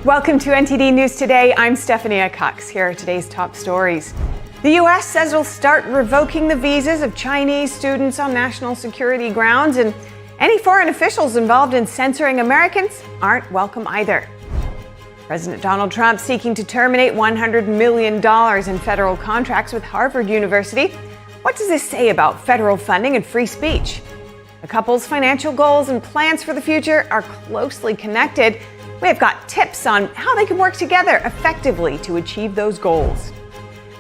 Welcome to NTD News Today. I'm Stephanie Cox. Here are today's top stories. The U.S. says it'll start revoking the visas of Chinese students on national security grounds, and any foreign officials involved in censoring Americans aren't welcome either. President Donald Trump seeking to terminate $100 million in federal contracts with Harvard University. What does this say about federal funding and free speech? The couple's financial goals and plans for the future are closely connected. We've got tips on how they can work together effectively to achieve those goals.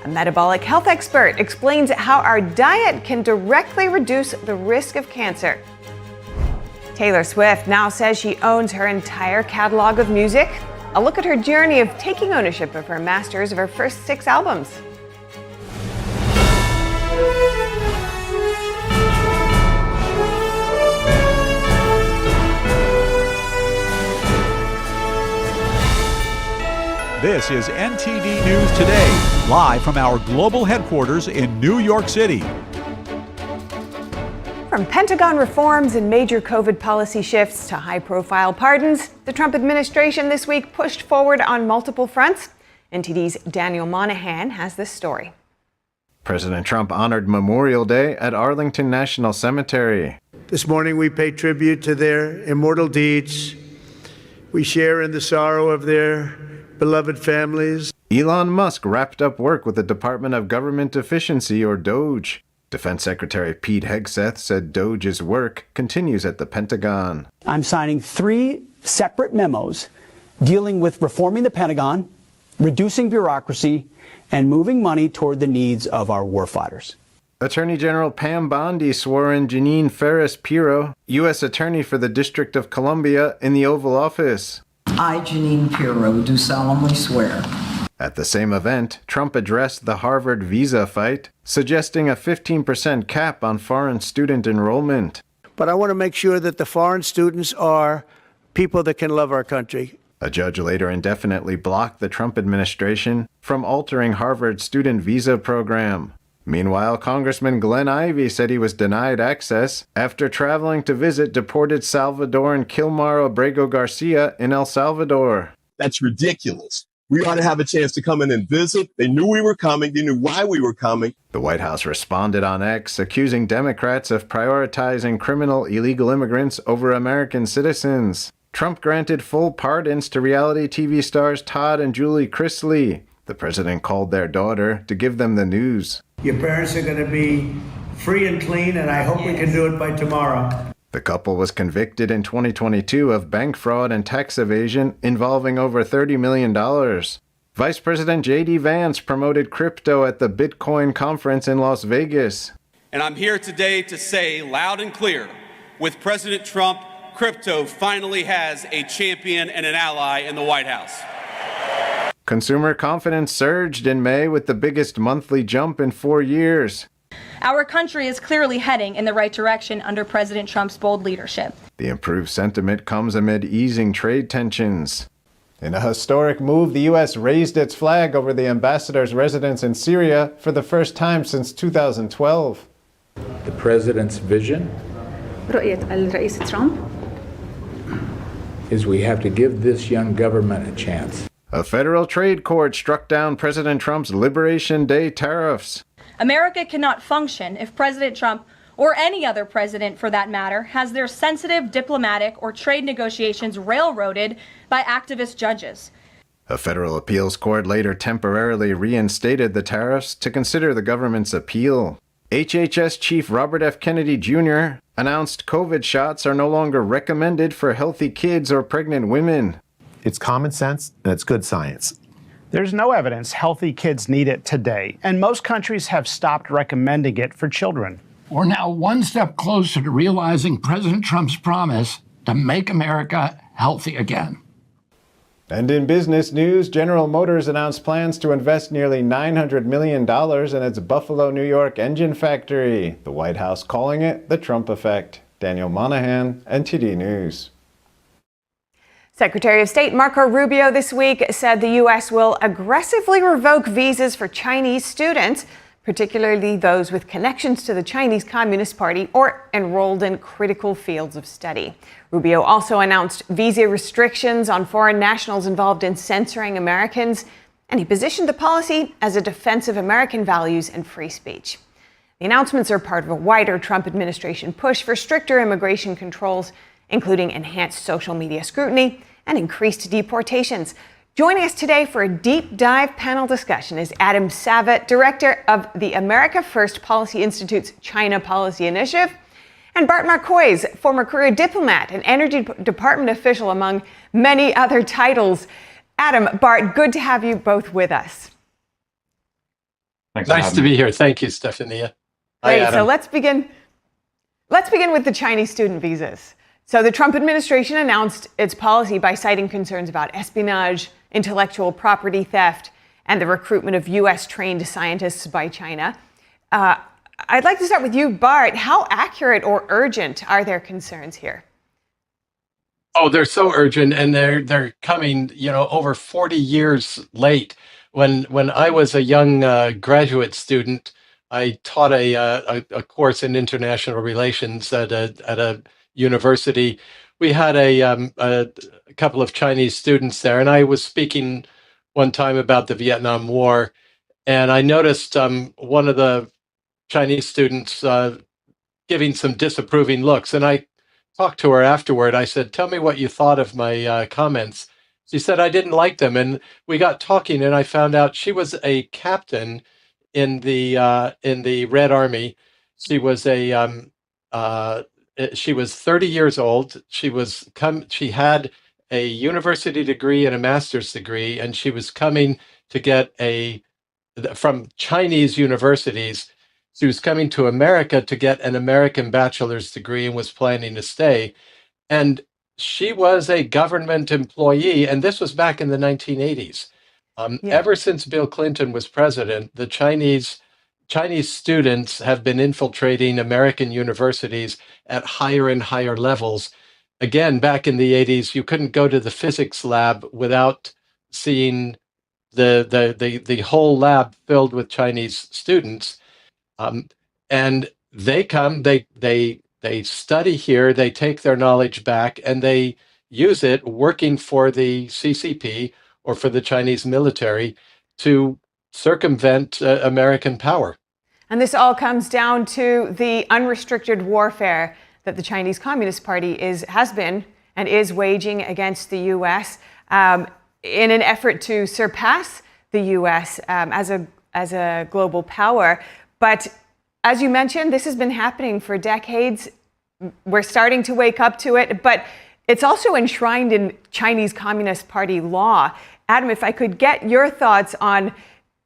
A metabolic health expert explains how our diet can directly reduce the risk of cancer. Taylor Swift now says she owns her entire catalog of music. A look at her journey of taking ownership of her masters of her first 6 albums. This is NTD News Today, live from our global headquarters in New York City. From Pentagon reforms and major COVID policy shifts to high-profile pardons, the Trump administration this week pushed forward on multiple fronts. NTD's Daniel Monahan has this story. President Trump honored Memorial Day at Arlington National Cemetery. This morning we pay tribute to their immortal deeds. We share in the sorrow of their beloved families. Elon Musk wrapped up work with the Department of Government Efficiency, or DOGE. Defense Secretary Pete Hegseth said DOGE's work continues at the Pentagon. I'm signing 3 separate memos dealing with reforming the Pentagon, reducing bureaucracy, and moving money toward the needs of our warfighters. Attorney General Pam Bondi swore in Janine Ferris-Pirro, U.S. Attorney for the District of Columbia, in the Oval Office. I, Janine Pirro, do solemnly swear. At the same event, Trump addressed the Harvard visa fight, suggesting a 15% cap on foreign student enrollment. But I want to make sure that the foreign students are people that can love our country. A judge later indefinitely blocked the Trump administration from altering Harvard's student visa program. Meanwhile, Congressman Glenn Ivey said he was denied access after traveling to visit deported Salvadoran Kilmar Abrego Garcia in El Salvador. That's ridiculous. We ought to have a chance to come in and visit. They knew we were coming. They knew why we were coming. The White House responded on X, accusing Democrats of prioritizing criminal illegal immigrants over American citizens. Trump granted full pardons to reality TV stars Todd and Julie Chrisley. The president called their daughter to give them the news. Your parents are going to be free and clean, and I hope we can do it by tomorrow. The couple was convicted in 2022 of bank fraud and tax evasion involving over $30 million. Vice President J.D. Vance promoted crypto at the Bitcoin conference in Las Vegas. And I'm here today to say loud and clear, with President Trump, crypto finally has a champion and an ally in the White House. Consumer confidence surged in May with the biggest monthly jump in 4 years. Our country is clearly heading in the right direction under President Trump's bold leadership. The improved sentiment comes amid easing trade tensions. In a historic move, the U.S. raised its flag over the ambassador's residence in Syria for the first time since 2012. The president's vision is we have to give this young government a chance. A federal trade court struck down President Trump's Liberation Day tariffs. America cannot function if President Trump, or any other president for that matter, has their sensitive diplomatic or trade negotiations railroaded by activist judges. A federal appeals court later temporarily reinstated the tariffs to consider the government's appeal. HHS Chief Robert F. Kennedy Jr. announced COVID shots are no longer recommended for healthy kids or pregnant women. It's common sense and it's good science. There's no evidence healthy kids need it today, and most countries have stopped recommending it for children. We're now one step closer to realizing President Trump's promise to make America healthy again. And in business news, General Motors announced plans to invest nearly $900 million in its Buffalo, New York engine factory. The White House calling it the Trump effect. Daniel Monahan, NTD News. Secretary of State Marco Rubio this week said the U.S. will aggressively revoke visas for Chinese students, particularly those with connections to the Chinese Communist Party or enrolled in critical fields of study. Rubio also announced visa restrictions on foreign nationals involved in censoring Americans, and he positioned the policy as a defense of American values and free speech. The announcements are part of a wider Trump administration push for stricter immigration controls, including enhanced social media scrutiny and increased deportations. Joining us today for a deep dive panel discussion is Adam Savitt, director of the America First Policy Institute's China Policy Initiative, and Bart Marcois, former career diplomat and Energy Department official, among many other titles. Adam, Bart, good to have you both with us. Thanks. Nice to be here. Thank you, Stephanie. Great. So let's begin with the Chinese student visas. So the Trump administration announced its policy by citing concerns about espionage, intellectual property theft, and the recruitment of U.S.-trained scientists by China. I'd like to start with you, Bart. How accurate or urgent are their concerns here? Oh, they're so urgent, and they're coming, over 40 years late. When I was a young graduate student, I taught a course in international relations at a university. We had a couple of Chinese students there, and I was speaking one time about the Vietnam War, and I noticed one of the Chinese students giving some disapproving looks, and I talked to her afterward. I said, "Tell me what you thought of my comments." She said, "I didn't like them," and we got talking, and I found out she was a captain in the Red Army. She was she was 30 years old. She had a university degree and a master's degree, and she was coming to get from Chinese universities. She was coming to America to get an American bachelor's degree and was planning to stay. And she was a government employee, and this was back in the 1980s. Ever since Bill Clinton was president, the Chinese students have been infiltrating American universities at higher and higher levels. Again, back in the 80s, you couldn't go to the physics lab without seeing the whole lab filled with Chinese students. And they come, they study here, they take their knowledge back, and they use it working for the CCP or for the Chinese military to circumvent American power. And this all comes down to the unrestricted warfare that the Chinese Communist Party has been and is waging against the U.S. In an effort to surpass the U.S. As a global power. But as you mentioned, this has been happening for decades. We're starting to wake up to it, but it's also enshrined in Chinese Communist Party law. Adam, if I could get your thoughts on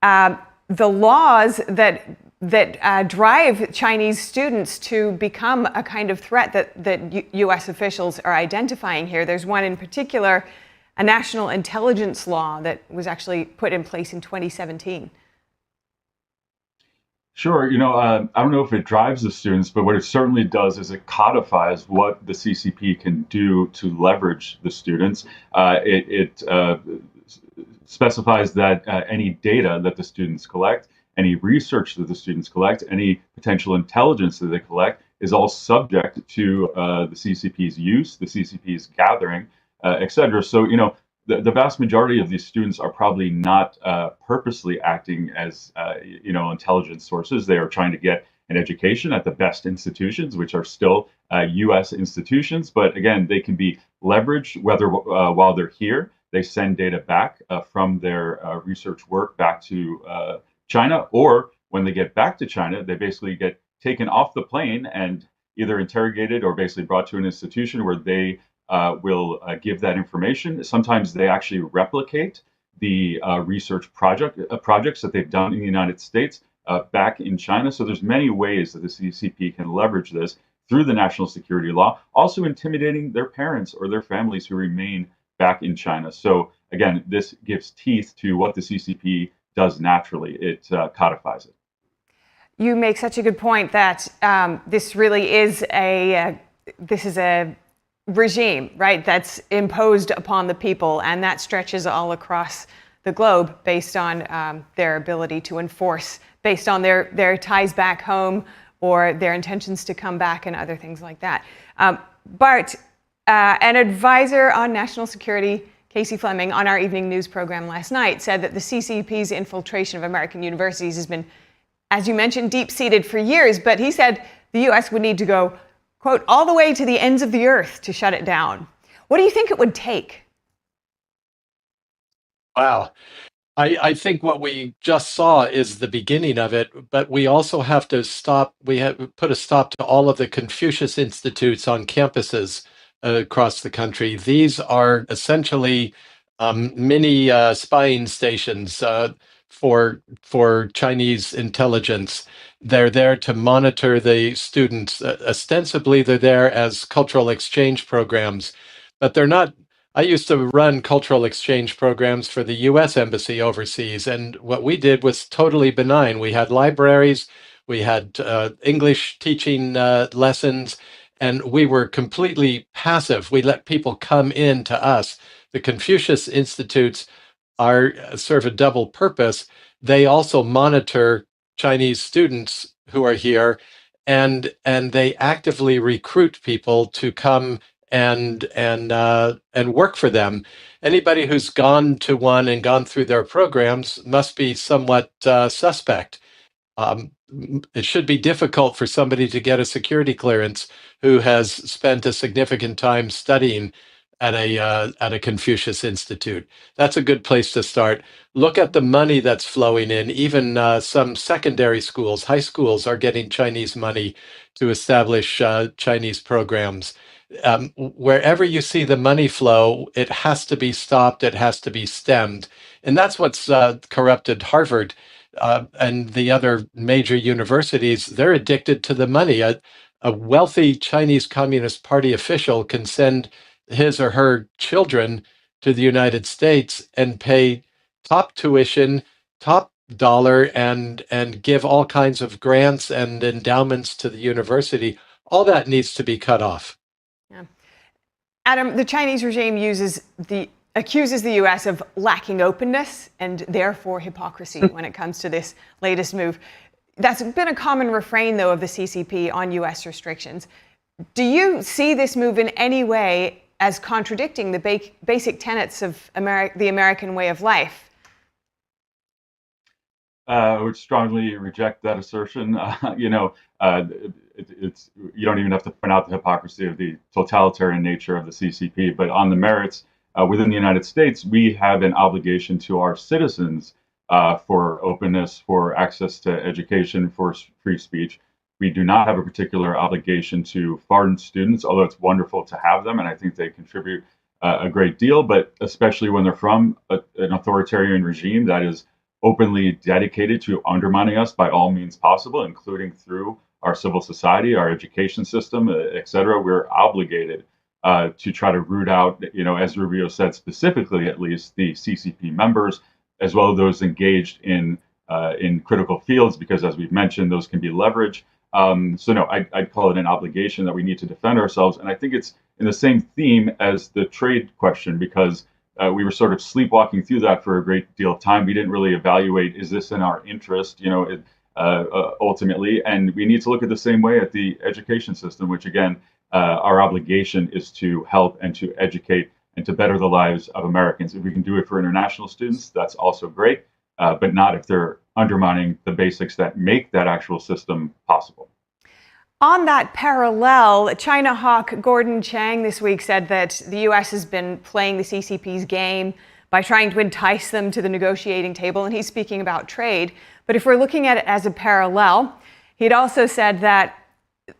the laws that drive Chinese students to become a kind of threat that U.S. officials are identifying here. There's one in particular, a national intelligence law that was actually put in place in 2017. Sure. I don't know if it drives the students, but what it certainly does is it codifies what the CCP can do to leverage the students. It specifies that any data that the students collect, any research that the students collect, any potential intelligence that they collect is all subject to the CCP's use, the CCP's gathering, et cetera. So, the vast majority of these students are probably not purposely acting as, intelligence sources. They are trying to get an education at the best institutions, which are still U.S. institutions. But again, they can be leveraged whether while they're here, they send data back from their research work back to China, or when they get back to China, they basically get taken off the plane and either interrogated or basically brought to an institution where they will give that information. Sometimes they actually replicate the research projects that they've done in the United States back in China. So there's many ways that the CCP can leverage this through the national security law, also intimidating their parents or their families who remain back in China. So again, this gives teeth to what the CCP does naturally. It codifies it. You make such a good point that this really is a regime, right, that's imposed upon the people, and that stretches all across the globe based on their ability to enforce, based on their ties back home or their intentions to come back and other things like that. Bart, an advisor on national security, Casey Fleming, on our evening news program last night, said that the CCP's infiltration of American universities has been, as you mentioned, deep-seated for years, but he said the U.S. would need to go, quote, all the way to the ends of the earth to shut it down. What do you think it would take? Wow. I think what we just saw is the beginning of it, but we also have to stop. We have put a stop to all of the Confucius Institutes on campuses across the country. These are essentially mini spying stations for Chinese intelligence. They're there to monitor the students. Ostensibly, they're there as cultural exchange programs, but they're not. I used to run cultural exchange programs for the U.S. Embassy overseas, and what we did was totally benign. We had libraries, we had English teaching lessons, and we were completely passive. We let people come in to us. The Confucius Institutes serve a double purpose. They also monitor Chinese students who are here, and they actively recruit people to come and work for them. Anybody who's gone to one and gone through their programs must be somewhat suspect. It should be difficult for somebody to get a security clearance who has spent a significant time studying at a Confucius Institute. That's a good place to start. Look at the money that's flowing in. Even some secondary schools, high schools, are getting Chinese money to establish Chinese programs. Wherever you see the money flow, it has to be stopped, it has to be stemmed. And that's what's corrupted Harvard and the other major universities. They're addicted to the money. A wealthy Chinese Communist Party official can send his or her children to the United States and pay top tuition, top dollar, and give all kinds of grants and endowments to the university. All that needs to be cut off. Yeah. Adam, the Chinese regime accuses the U.S. of lacking openness and therefore hypocrisy when it comes to this latest move. That's been a common refrain, though, of the CCP on U.S. restrictions. Do you see this move in any way as contradicting the basic tenets of the American way of life? I would strongly reject that assertion. It's you don't even have to point out the hypocrisy of the totalitarian nature of the CCP, but on the merits, within the United States, we have an obligation to our citizens for openness, for access to education, for free speech. We do not have a particular obligation to foreign students, although it's wonderful to have them, and I think they contribute a great deal, but especially when they're from an authoritarian regime that is openly dedicated to undermining us by all means possible, including through our civil society, our education system, et cetera. We're obligated to try to root out, as Rubio said, specifically at least the CCP members, as well as those engaged in critical fields, because as we've mentioned, those can be leverage. I'd call it an obligation that we need to defend ourselves. And I think it's in the same theme as the trade question, because we were sort of sleepwalking through that for a great deal of time. We didn't really evaluate, is this in our interest, ultimately? And we need to look at the same way at the education system, which again, our obligation is to help and to educate and to better the lives of Americans. If we can do it for international students, that's also great, but not if they're undermining the basics that make that actual system possible. On that parallel, China hawk Gordon Chang this week said that the U.S. has been playing the CCP's game by trying to entice them to the negotiating table, and he's speaking about trade. But if we're looking at it as a parallel, he'd also said that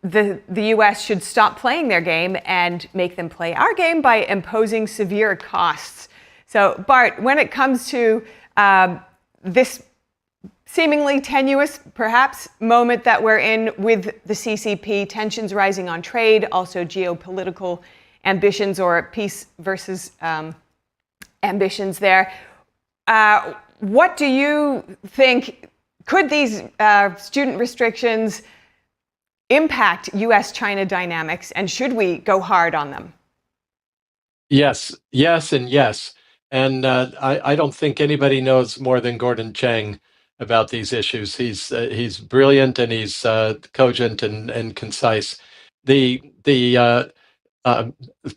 the U.S. should stop playing their game and make them play our game by imposing severe costs. So, Bart, when it comes to this seemingly tenuous, perhaps, moment that we're in with the CCP, tensions rising on trade, also geopolitical ambitions or peace versus ambitions there. What do you think, could these student restrictions impact U.S.-China dynamics, and should we go hard on them? Yes, and yes. And I don't think anybody knows more than Gordon Chang about these issues. He's brilliant and he's cogent and concise. The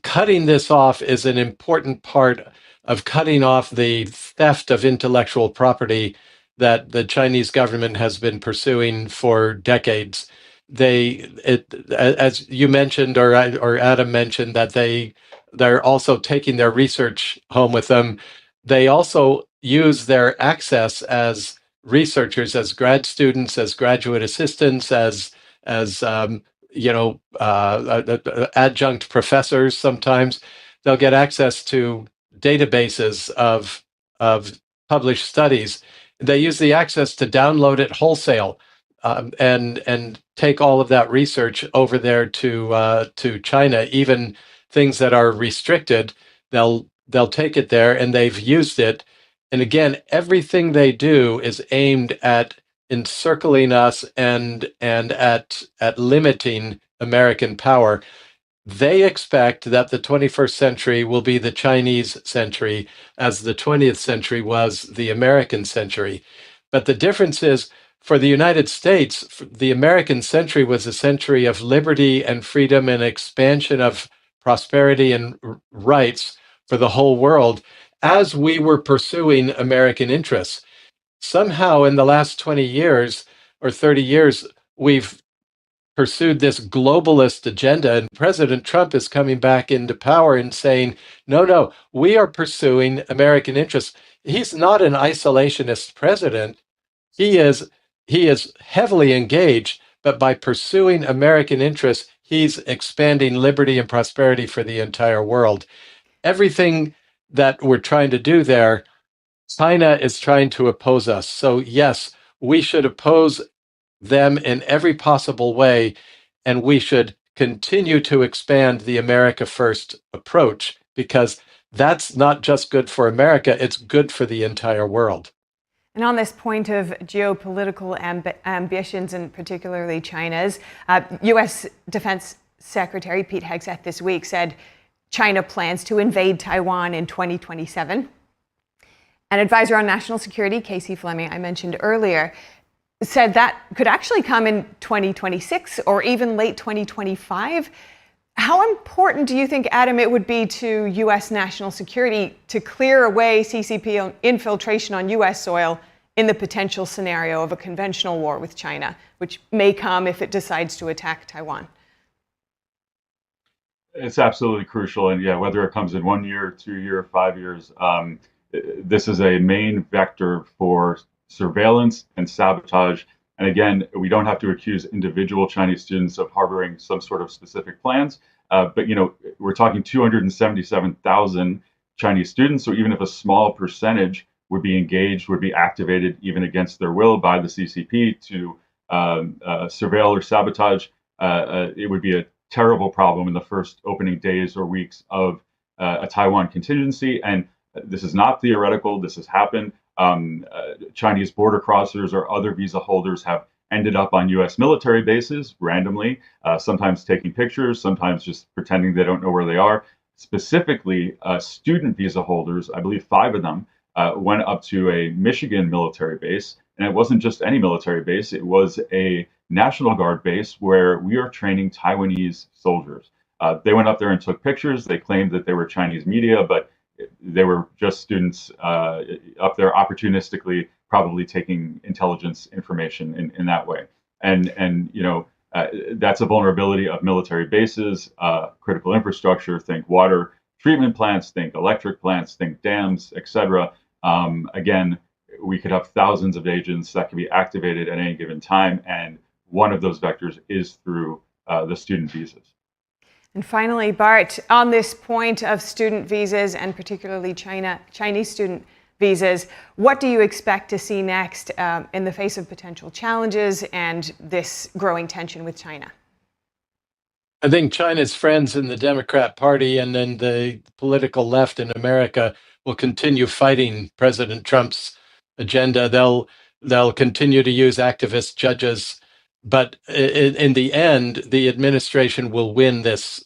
cutting this off is an important part of cutting off the theft of intellectual property that the Chinese government has been pursuing for decades. As you mentioned, or Adam mentioned, that they're also taking their research home with them. They also use their access as researchers, as grad students, as graduate assistants, as adjunct professors. Sometimes they'll get access to databases of published studies. They use the access to download it wholesale, and take all of that research over there to China. Even things that are restricted, they'll take it there, and they've used it. And again, everything they do is aimed at encircling us and at limiting American power. They expect that the 21st century will be the Chinese century, as the 20th century was the American century. But the difference is, for the United States, the American century was a century of liberty and freedom and expansion of prosperity and rights for the whole world, as we were pursuing American interests. Somehow in the last 20 years or 30 years, we've pursued this globalist agenda, and President Trump is coming back into power and saying, no, we are pursuing American interests. He's not an isolationist president. He is heavily engaged, but by pursuing American interests, he's expanding liberty and prosperity for the entire world. Everything that we're trying to do there, China is trying to oppose us. So yes, we should oppose them in every possible way, and we should continue to expand the America First approach, because that's not just good for America, it's good for the entire world. And on this point of geopolitical ambitions, and particularly China's, U.S. Defense Secretary Pete Hegseth this week said China plans to invade Taiwan in 2027. An advisor on national security, Casey Fleming, I mentioned earlier, said that could actually come in 2026 or even late 2025. How important do you think, Adam, it would be to U.S. national security to clear away CCP infiltration on U.S. soil in the potential scenario of a conventional war with China, which may come if it decides to attack Taiwan? It's absolutely crucial. And yeah, whether it comes in 1 year, 2 years, 5 years, this is a main vector for surveillance and sabotage. And again, we don't have to accuse individual Chinese students of harboring some sort of specific plans. But, we're talking 277,000 Chinese students. So even if a small percentage would be engaged, would be activated even against their will by the CCP to surveil or sabotage, it would be a terrible problem in the first opening days or weeks of a Taiwan contingency. And this is not theoretical. This has happened. Chinese border crossers or other visa holders have ended up on U.S. military bases randomly, sometimes taking pictures, sometimes just pretending they don't know where they are. Specifically, student visa holders, I believe 5 of them, went up to a Michigan military base. And it wasn't just any military base, it was a National Guard base where we are training Taiwanese soldiers. They went up there and took pictures. They claimed that they were Chinese media, but they were just students up there opportunistically, probably taking intelligence information in that way. And that's a vulnerability of military bases, critical infrastructure, think water treatment plants, think electric plants, think dams, etc. Again, we could have thousands of agents that can be activated at any given time. And one of those vectors is through the student visas. And finally, Bart, on this point of student visas and particularly Chinese student visas, what do you expect to see next in the face of potential challenges and this growing tension with China? I think China's friends in the Democrat Party and then the political left in America will continue fighting President Trump's agenda. They'll continue to use activist judges, but in the end, the administration will win this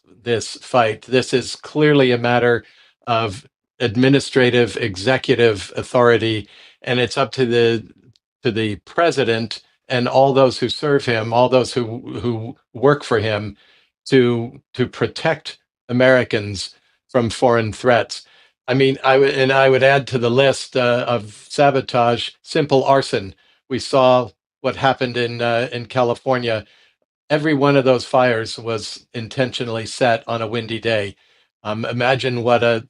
fight. This is clearly a matter of administrative, executive authority, and it's up to the president and all those who serve him, all those who work for him, to protect Americans from foreign threats. I mean, I would add to the list of sabotage, simple arson. We saw what happened in California. Every one of those fires was intentionally set on a windy day. Imagine what a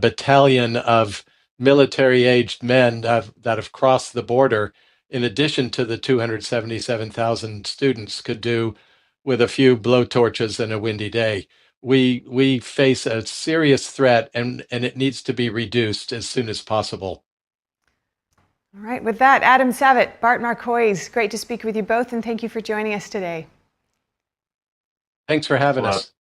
battalion of military-aged men that have crossed the border, in addition to the 277,000 students, could do with a few blowtorches and a windy day. We face a serious threat, and it needs to be reduced as soon as possible. All right, with that, Adam Savitt, Bart Marcois, great to speak with you both, and thank you for joining us today. Thanks for having us.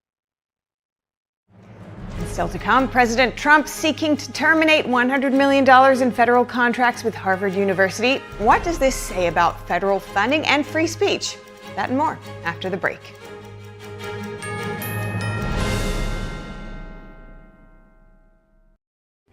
Still to come, President Trump seeking to terminate $100 million in federal contracts with Harvard University. What does this say about federal funding and free speech? That and more after the break.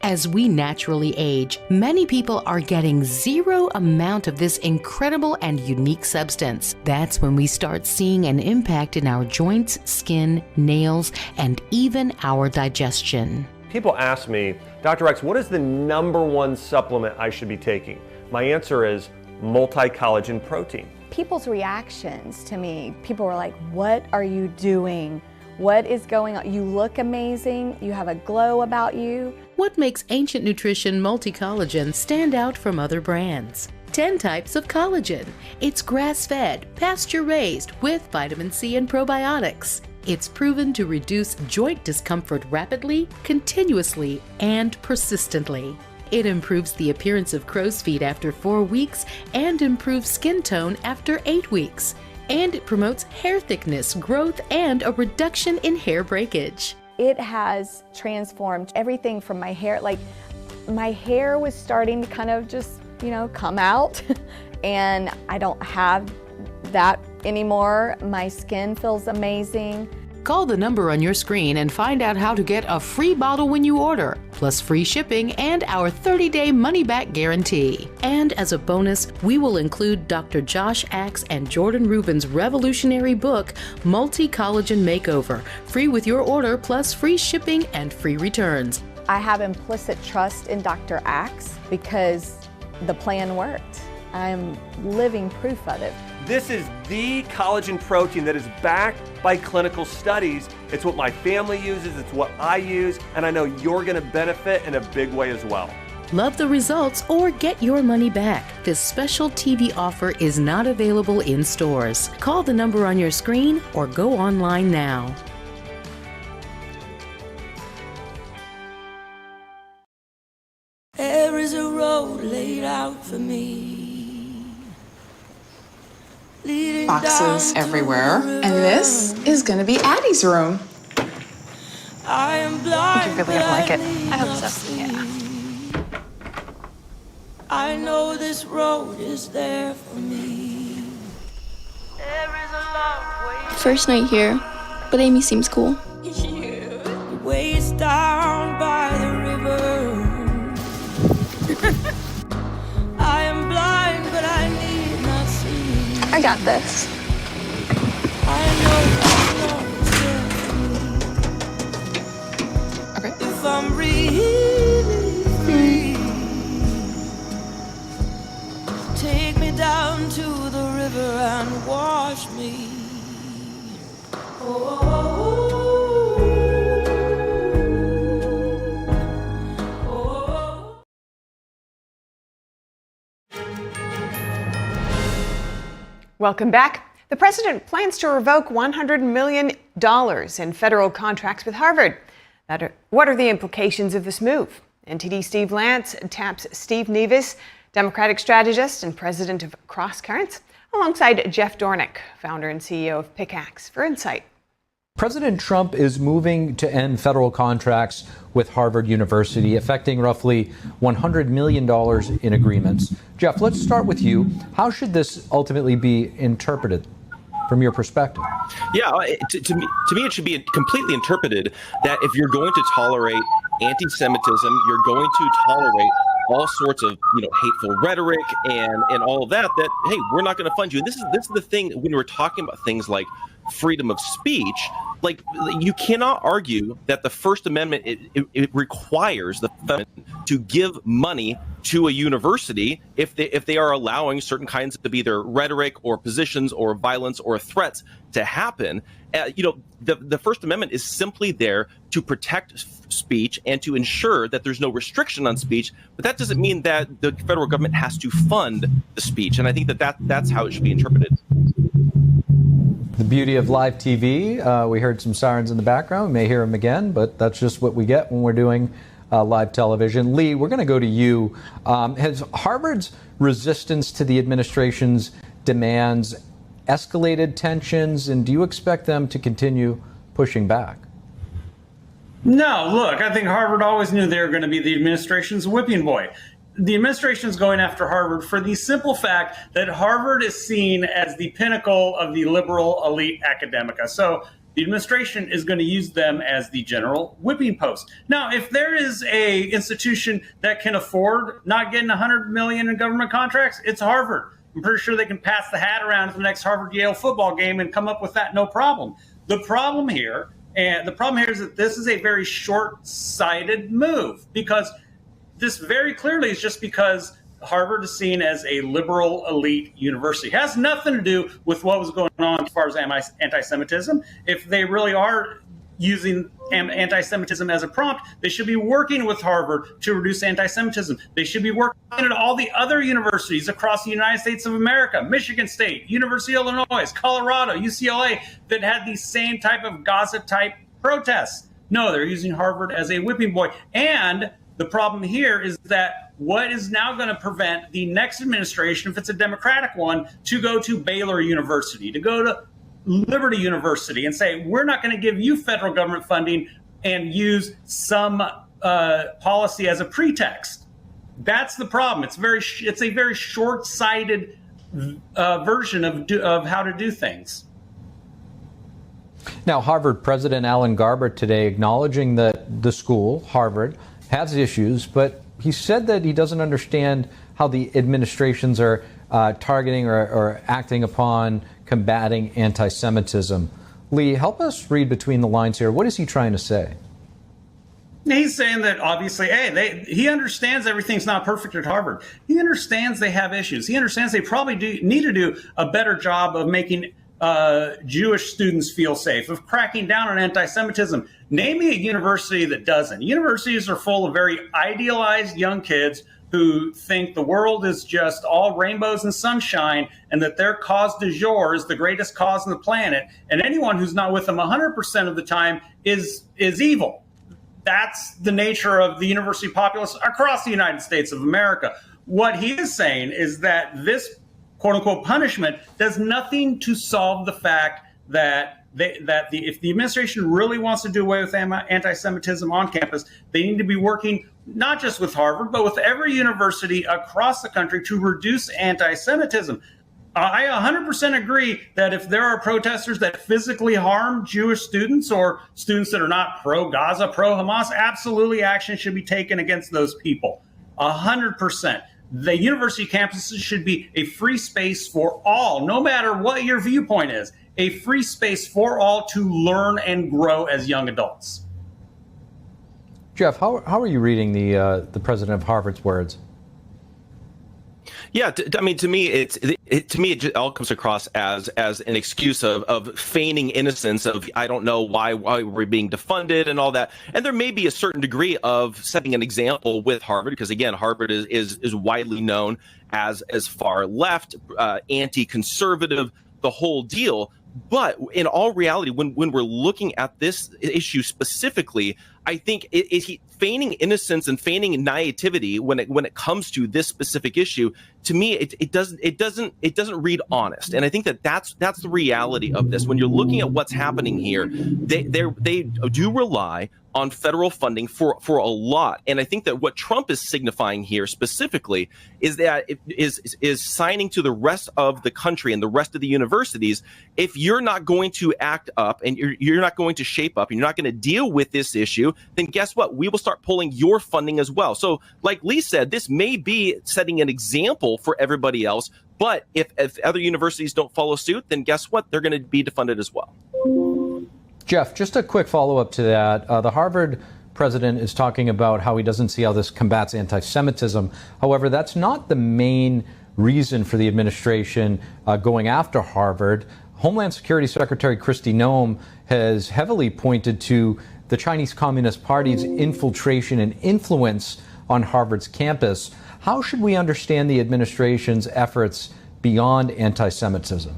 As we naturally age, many people are getting zero amount of this incredible and unique substance. That's when we start seeing an impact in our joints, skin, nails, and even our digestion. People ask me, Dr. X, what is the #1 supplement I should be taking? My answer is multi-collagen protein. People's reactions to me, people were like, what are you doing? What is going on? You look amazing. You have a glow about you. What makes Ancient Nutrition Multi-Collagen stand out from other brands? 10 types of collagen. It's grass-fed, pasture-raised with vitamin C and probiotics. It's proven to reduce joint discomfort rapidly, continuously, and persistently. It improves the appearance of crow's feet after 4 weeks and improves skin tone after 8 weeks. And it promotes hair thickness, growth, and a reduction in hair breakage. It has transformed everything from my hair. Like, my hair was starting to kind of just, come out, and I don't have that anymore. My skin feels amazing. Call the number on your screen and find out how to get a free bottle when you order, plus free shipping and our 30-day money-back guarantee. And as a bonus, we will include Dr. Josh Axe and Jordan Rubin's revolutionary book, Multi-Collagen Makeover, free with your order, plus free shipping and free returns. I have implicit trust in Dr. Axe because the plan worked. I'm living proof of it. This is the collagen protein that is backed by clinical studies. It's what my family uses, it's what I use, and I know you're gonna benefit in a big way as well. Love the results or get your money back. This special TV offer is not available in stores. Call the number on your screen or go online now. There is a road laid out for me. Boxes everywhere, and this is gonna be Addie's room. I think you're really gonna like it. I hope so. Yeah. I know this road is there for me. First night here, but Amy seems cool. The ways down by the river. I am blind, but I need not see. I got this. I know Okay. if I'm really free, take me down to the river and wash me. Welcome back. The president plans to revoke $100 million in federal contracts with Harvard. What are the implications of this move? NTD Steve Lance taps Steve Nevis, Democratic strategist and president of Cross Currents, alongside Jeff Dornick, founder and CEO of Pickaxe, for insight. President Trump is moving to end federal contracts with Harvard University, affecting roughly $100 million in agreements. Jeff, let's start with you. How should this ultimately be interpreted from your perspective? Yeah, to me, it should be completely interpreted that if you're going to tolerate anti-Semitism, you're going to tolerate all sorts of hateful rhetoric and all of that hey, we're not going to fund you. And this is the thing when we're talking about things like freedom of speech. Like, you cannot argue that the First Amendment it requires the government to give money to a university if they are allowing certain kinds of either rhetoric or positions or violence or threats to happen. The First Amendment is simply there to protect speech and to ensure that there's no restriction on speech, but that doesn't mean that the federal government has to fund the speech. And I think that's how it should be interpreted. The beauty of live TV, we heard some sirens in the background. We may hear them again, but that's just what we get when we're doing live television. Lee, we're going to go to you. Has Harvard's resistance to the administration's demands escalated tensions, and do you expect them to continue pushing back? No, look, I think Harvard always knew they were going to be the administration's whipping boy. The administration is going after Harvard for the simple fact that Harvard is seen as the pinnacle of the liberal elite academica. So the administration is going to use them as the general whipping post. Now, if there is a institution that can afford not getting $100 million in government contracts, it's Harvard. I'm pretty sure they can pass the hat around to the next Harvard-Yale football game and come up with that no problem. The problem here is that this is a very short-sighted move, because this very clearly is just because Harvard is seen as a liberal elite university. It has nothing to do with what was going on as far as anti-Semitism. If they really are using anti-Semitism as a prompt, they should be working with Harvard to reduce anti-Semitism. They should be working at all the other universities across the United States of America, Michigan State, University of Illinois, Colorado, UCLA, that had these same type of Gaza-type protests. No, they're using Harvard as a whipping boy. And the problem here is that what is now going to prevent the next administration, if it's a Democratic one, to go to Baylor University, to go to Liberty University and say, we're not going to give you federal government funding and use some policy as a pretext. That's the problem. It's a very short-sighted version of how to do things. Now, Harvard President Alan Garber today acknowledging that the school, Harvard, has issues, but he said that he doesn't understand how the administrations are targeting or acting upon combating anti-Semitism. Lee, help us read between the lines here. What is he trying to say? He's saying that obviously, he understands everything's not perfect at Harvard. He understands they have issues. He understands they probably need to do a better job of making Jewish students feel safe, of cracking down on anti-Semitism. Name me a university that doesn't. Universities are full of very idealized young kids who think the world is just all rainbows and sunshine and that their cause du jour is the greatest cause on the planet. And anyone who's not with them 100% of the time is evil. That's the nature of the university populace across the United States of America. What he is saying is that this quote-unquote punishment does nothing to solve the fact that if the administration really wants to do away with anti-Semitism on campus, they need to be working not just with Harvard, but with every university across the country to reduce anti-Semitism. I 100% agree that if there are protesters that physically harm Jewish students or students that are not pro-Gaza, pro-Hamas, absolutely action should be taken against those people. 100%. The university campuses should be a free space for all, no matter what your viewpoint is, a free space for all to learn and grow as young adults. Jeff, how are you reading the president of Harvard's words? Yeah, to me, it all comes across as an excuse of feigning innocence of, I don't know why we're being defunded and all that. And there may be a certain degree of setting an example with Harvard, because again, Harvard is widely known as far left, anti-conservative, the whole deal. But in all reality, when we're looking at this issue specifically, I think feigning innocence and feigning naivety when it comes to this specific issue, to me, it doesn't read honest. And I think that's the reality of this. When you're looking at what's happening here, they do rely on federal funding for a lot. And I think that what Trump is signifying here specifically is that it is signing to the rest of the country and the rest of the universities, if you're not going to act up and you're not going to shape up and you're not going to deal with this issue, then guess what? We will start pulling your funding as well. So like Lee said, this may be setting an example for everybody else. But if other universities don't follow suit, then guess what? They're going to be defunded as well. Jeff, just a quick follow-up to that. The Harvard president is talking about how he doesn't see how this combats anti-Semitism. However, that's not the main reason for the administration going after Harvard. Homeland Security Secretary Kristi Noem has heavily pointed to the Chinese Communist Party's infiltration and influence on Harvard's campus. How should we understand the administration's efforts beyond anti-Semitism?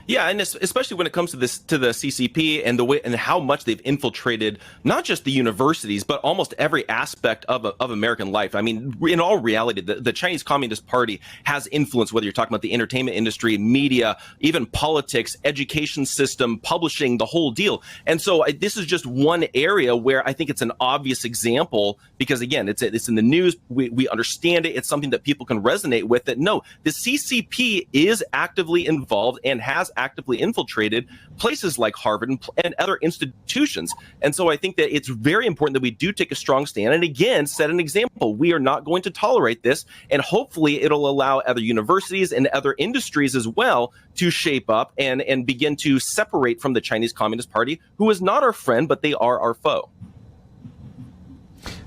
Yeah, and especially when it comes to the CCP and the way and how much they've infiltrated not just the universities, but almost every aspect of American life. I mean, in all reality, the Chinese Communist Party has influence, whether you're talking about the entertainment industry, media, even politics, education system, publishing, the whole deal. And so this is just one area where I think it's an obvious example because, again, it's in the news. We understand it. It's something that people can resonate with, that no, the CCP is actively involved and has actively infiltrated places like Harvard and other institutions. And so I think that it's very important that we do take a strong stand and, again, set an example. We are not going to tolerate this, and hopefully it'll allow other universities and other industries as well to shape up and begin to separate from the Chinese Communist Party, who is not our friend, but they are our foe.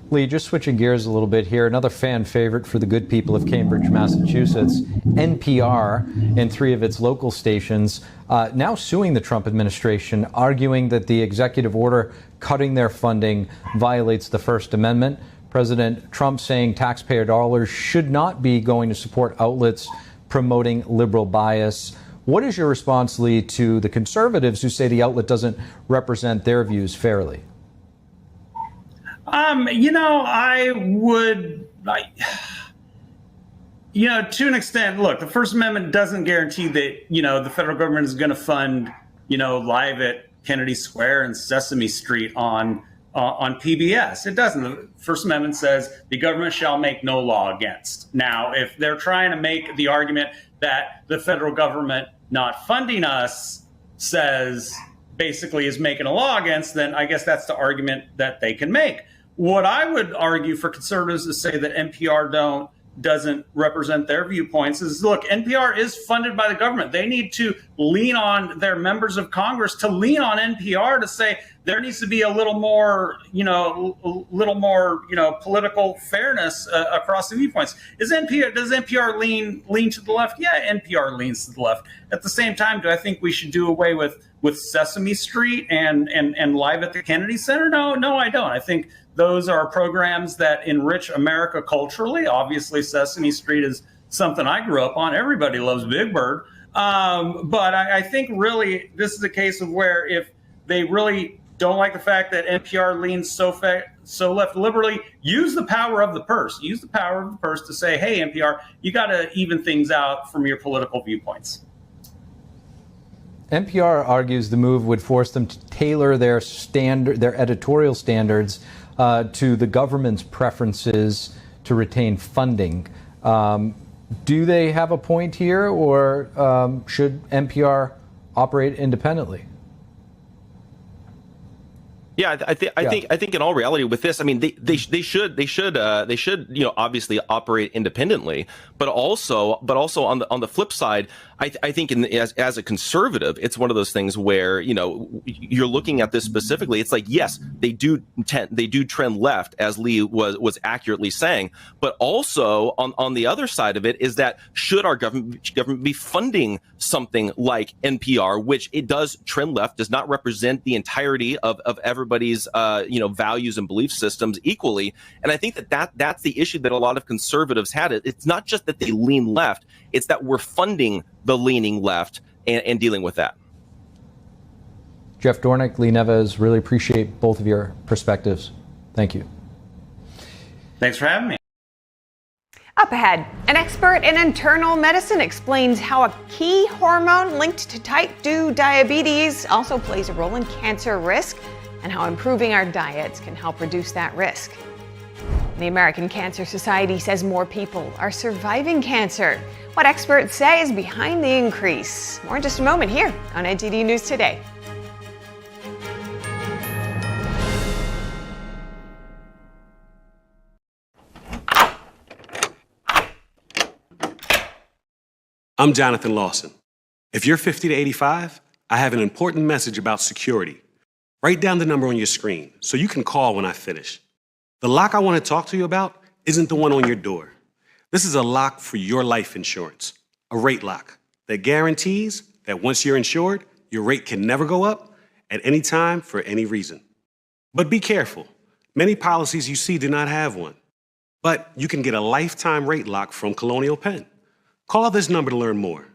Lee, just switching gears a little bit here, another fan favorite for the good people of Cambridge, Massachusetts, NPR and 3 of its local stations now suing the Trump administration, arguing that the executive order cutting their funding violates the First Amendment. President Trump saying taxpayer dollars should not be going to support outlets promoting liberal bias. What is your response, Lee, to the conservatives who say the outlet doesn't represent their views fairly? I would, to an extent, look, the First Amendment doesn't guarantee that, the federal government is going to fund, live at Kennedy Square and Sesame Street on PBS. It doesn't. The First Amendment says the government shall make no law against. Now, if they're trying to make the argument that the federal government not funding us basically is making a law against, then I guess that's the argument that they can make. What I would argue for conservatives to say that NPR doesn't represent their viewpoints is, look, NPR is funded by the government. They need to lean on their members of Congress to lean on NPR to say there needs to be a little more, political fairness across the viewpoints. Does NPR lean to the left? Yeah, NPR leans to the left. At the same time, do I think we should do away with Sesame Street and Live at the Kennedy Center? No, I don't. I think those are programs that enrich America culturally. Obviously, Sesame Street is something I grew up on. Everybody loves Big Bird. But I think really this is a case of where if they really don't like the fact that NPR leans so left liberally, use the power of the purse. Use the power of the purse to say, hey, NPR, you got to even things out from your political viewpoints. NPR argues the move would force them to tailor their editorial standards to the government's preferences to retain funding. Do they have a point here, or should NPR operate independently? Yeah, I think in all reality with this, I mean, they should obviously operate independently, but also on the flip side, I think as a conservative, it's one of those things where you're looking at this specifically. It's like, yes, they do trend left, as Lee was accurately saying, but also on the other side of it is that should our government be funding something like NPR, which it does trend left, does not represent the entirety of everybody's values and belief systems equally. And I think that's the issue that a lot of conservatives had. It's not just that they lean left, it's that we're funding the leaning left and dealing with that. Jeff Dornick, Lee Neves, really appreciate both of your perspectives. Thank you. Thanks for having me. Up ahead, an expert in internal medicine explains how a key hormone linked to type 2 diabetes also plays a role in cancer risk. and how improving our diets can help reduce that risk. The American Cancer Society says more people are surviving cancer. What experts say is behind the increase. More in just a moment here on NTD News Today. I'm Jonathan Lawson. If you're 50 to 85, I have an important message about security. Write down the number on your screen so you can call when I finish. The lock I want to talk to you about isn't the one on your door. This is a lock for your life insurance, a rate lock that guarantees that once you're insured, your rate can never go up at any time for any reason. But be careful. Many policies you see do not have one. But you can get a lifetime rate lock from Colonial Penn. Call this number to learn more.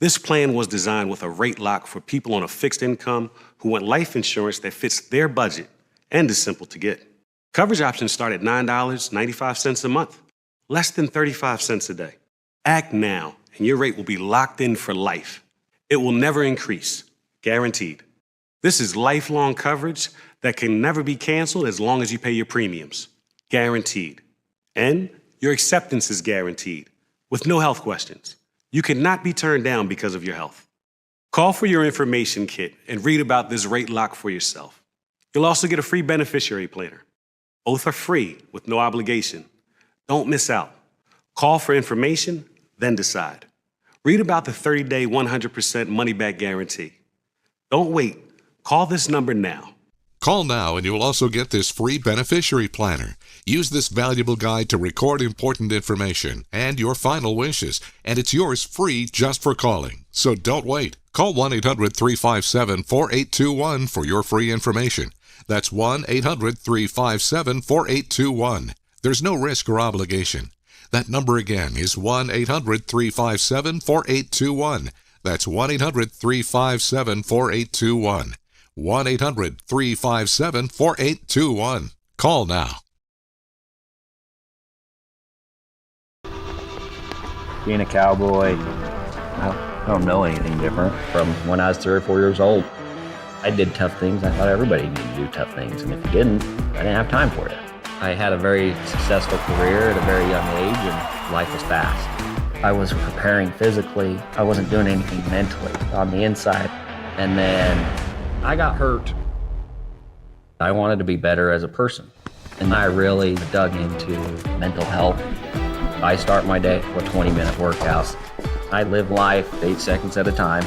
This plan was designed with a rate lock for people on a fixed income who want life insurance that fits their budget and is simple to get. Coverage options start at $9.95 a month, less than 35 cents a day. Act now, and your rate will be locked in for life. It will never increase, guaranteed. This is lifelong coverage that can never be canceled as long as you pay your premiums, guaranteed. And your acceptance is guaranteed, with no health questions. You cannot be turned down because of your health. Call for your information kit and read about this rate lock for yourself. You'll also get a free beneficiary planner. Both are free with no obligation. Don't miss out. Call for information, then decide. Read about the 30-day 100% money-back guarantee. Don't wait. Call this number now. Call now and you will also get this free beneficiary planner. Use this valuable guide to record important information and your final wishes, and it's yours free just for calling. So don't wait. Call 1-800-357-4821 for your free information. That's 1-800-357-4821. There's no risk or obligation. That number again is 1-800-357-4821. That's 1-800-357-4821. 1-800-357-4821. Call now. Being a cowboy, I don't know anything different from when I was 3 or 4 years old. I did tough things. I thought everybody needed to do tough things, and if you didn't, I didn't have time for it. I had a very successful career at a very young age, and life was fast. I was preparing physically. I wasn't doing anything mentally on the inside, and then I got hurt. I wanted to be better as a person, and I really dug into mental health. I start my day with 20-minute workouts. I live life 8 seconds at a time.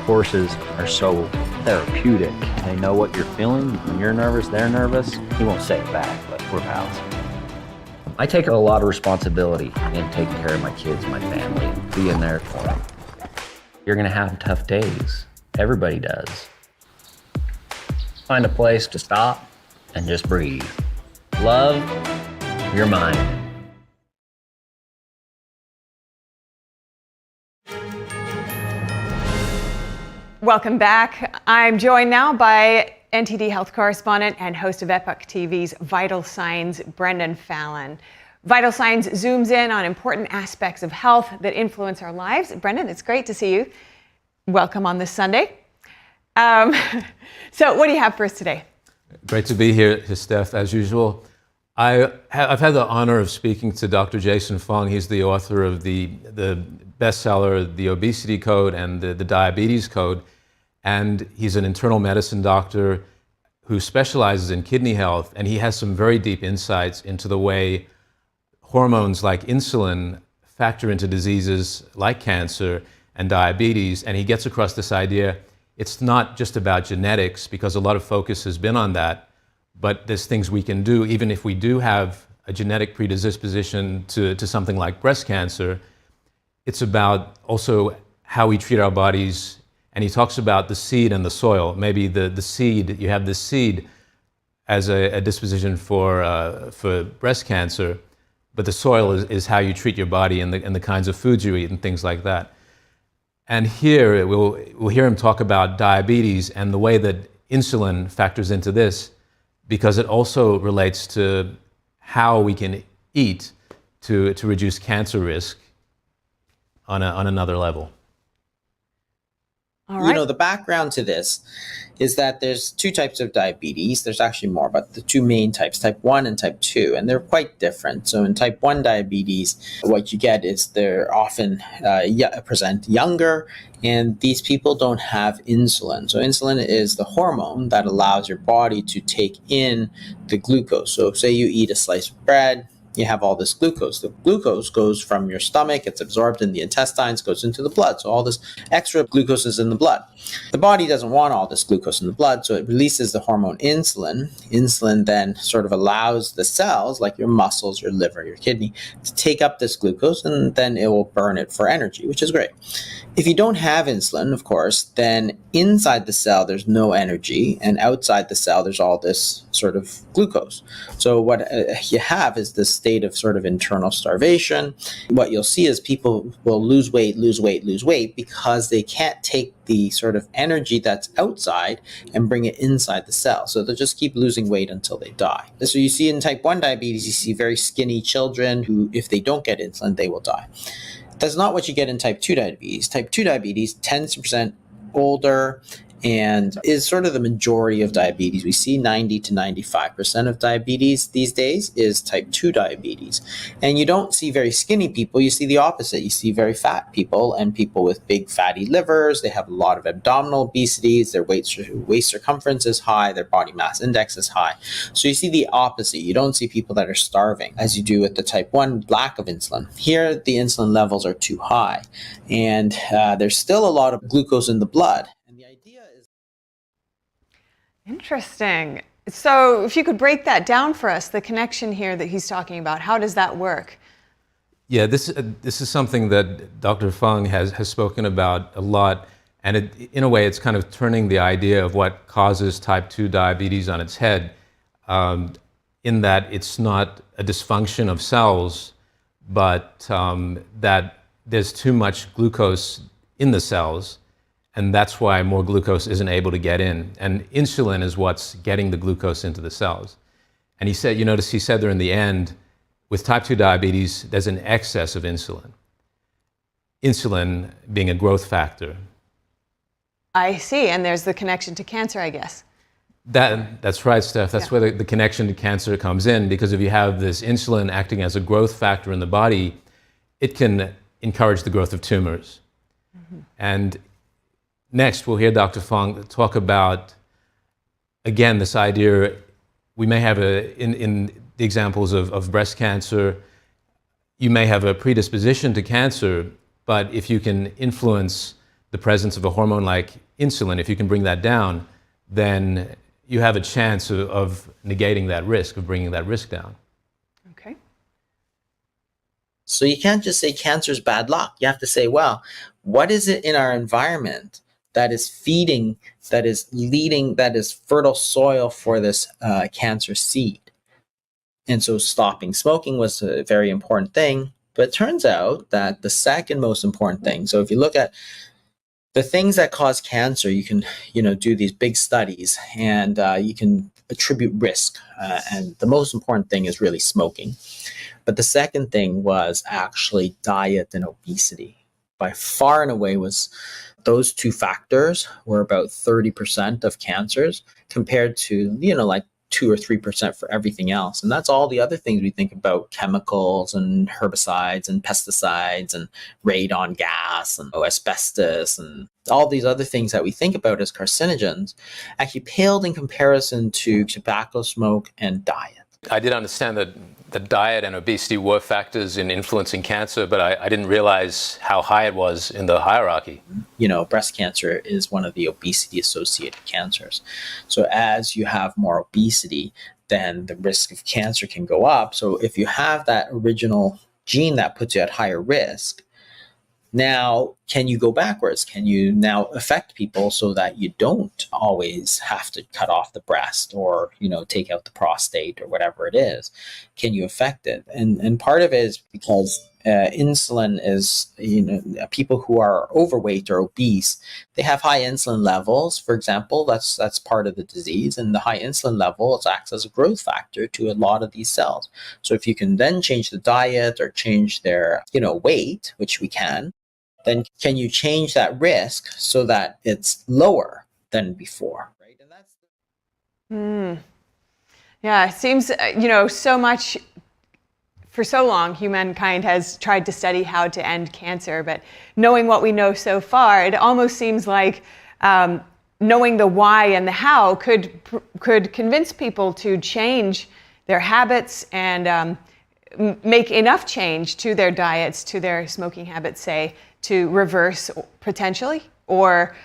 Horses are so therapeutic. They know what you're feeling. When you're nervous, they're nervous. He won't say it back, but we're pals. I take a lot of responsibility in taking care of my kids, my family, and being there for them. You're gonna have tough days. Everybody does. Find a place to stop and just breathe. Love your mind. Welcome back. I'm joined now by NTD health correspondent and host of Epoch TV's Vital Signs, Brendan Fallon. Vital Signs zooms in on important aspects of health that influence our lives. Brendan, it's great to see you. Welcome on this Sunday. So what do you have for us today? Great to be here, Steph, as usual. I've had the honor of speaking to Dr. Jason Fung. He's the author of the bestseller, The Obesity Code and the Diabetes Code. And he's an internal medicine doctor who specializes in kidney health. And he has some very deep insights into the way hormones like insulin factor into diseases like cancer and diabetes. And he gets across this idea, it's not just about genetics, because a lot of focus has been on that, but there's things we can do, even if we do have a genetic predisposition to something like breast cancer. It's about also how we treat our bodies. And he talks about the seed and the soil. Maybe the seed, you have the seed as a disposition for breast cancer, but the soil is how you treat your body and the kinds of foods you eat and things like that. And here we'll hear him talk about diabetes and the way that insulin factors into this, because it also relates to how we can eat to reduce cancer risk on another level. All right. The background to this is that there's two types of diabetes. There's actually more, but the two main types, type 1 and type 2, and they're quite different. So in type 1 diabetes, what you get is they're often present younger, and these people don't have insulin. So insulin is the hormone that allows your body to take in the glucose. So say you eat a slice of bread, you have all this glucose. The glucose goes from your stomach, it's absorbed in the intestines, goes into the blood. So all this extra glucose is in the blood. The body doesn't want all this glucose in the blood, so it releases the hormone insulin. Insulin then sort of allows the cells, like your muscles, your liver, your kidney, to take up this glucose, and then it will burn it for energy, which is great. If you don't have insulin, of course, then inside the cell there's no energy, and outside the cell there's all this sort of glucose. So what you have is this state of sort of internal starvation. What you'll see is people will lose weight because they can't take the sort of energy that's outside and bring it inside the cell. So they'll just keep losing weight until they die. So you see in type 1 diabetes, you see very skinny children who, if they don't get insulin, they will die. That's not what you get in type 2 diabetes. Type 2 diabetes tends to present older and is sort of the majority of diabetes. We see 90 to 95% of diabetes these days is type 2 diabetes. And you don't see very skinny people, you see the opposite. You see very fat people and people with big fatty livers. They have a lot of abdominal obesities, their waist circumference is high, their body mass index is high. So you see the opposite. You don't see people that are starving as you do with the type 1 lack of insulin. Here, the insulin levels are too high, and there's still a lot of glucose in the blood. Interesting. So if you could break that down for us, the connection here that he's talking about, how does that work? Yeah, this is something that Dr. Fung has spoken about a lot, and in a way it's kind of turning the idea of what causes type 2 diabetes on its head, in that it's not a dysfunction of cells, but that there's too much glucose in the cells, and that's why more glucose isn't able to get in. And insulin is what's getting the glucose into the cells. And he said, he said there in the end, with type 2 diabetes, there's an excess of insulin. Insulin being a growth factor. I see, and there's the connection to cancer, I guess. That's right, Steph. That's where the connection to cancer comes in, because if you have this insulin acting as a growth factor in the body, it can encourage the growth of tumors. Mm-hmm. And next, we'll hear Dr. Fung talk about, again, this idea, we may have in the examples of breast cancer, you may have a predisposition to cancer, but if you can influence the presence of a hormone like insulin, if you can bring that down, then you have a chance of negating that risk, of bringing that risk down. Okay. So you can't just say cancer's bad luck. You have to say, well, what is it in our environment that is feeding, that is leading, that is fertile soil for this cancer seed? And so stopping smoking was a very important thing. But it turns out that the second most important thing, so if you look at the things that cause cancer, you can, do these big studies, and you can attribute risk. And the most important thing is really smoking. But the second thing was actually diet and obesity. By far and away was those two factors were about 30% of cancers, compared to, like 2 or 3% for everything else. And that's all the other things we think about, chemicals and herbicides and pesticides and radon gas and asbestos and all these other things that we think about as carcinogens actually paled in comparison to tobacco smoke and diet. I did understand that diet and obesity were factors in influencing cancer, but I didn't realize how high it was in the hierarchy. Breast cancer is one of the obesity-associated cancers. So as you have more obesity, then the risk of cancer can go up. So if you have that original gene that puts you at higher risk, now, can you go backwards? Can you now affect people so that you don't always have to cut off the breast or, take out the prostate or whatever it is? Can you affect it? And part of it is because insulin is, people who are overweight or obese, they have high insulin levels. For example, that's part of the disease. And the high insulin level acts as a growth factor to a lot of these cells. So if you can then change the diet or change their, weight, which we can, then can you change that risk so that it's lower than before? Right? And that's Yeah, it seems, so much, for so long, humankind has tried to study how to end cancer, but knowing what we know so far, it almost seems like knowing the why and the how could convince people to change their habits and make enough change to their diets, to their smoking habits, say, to reverse potentially or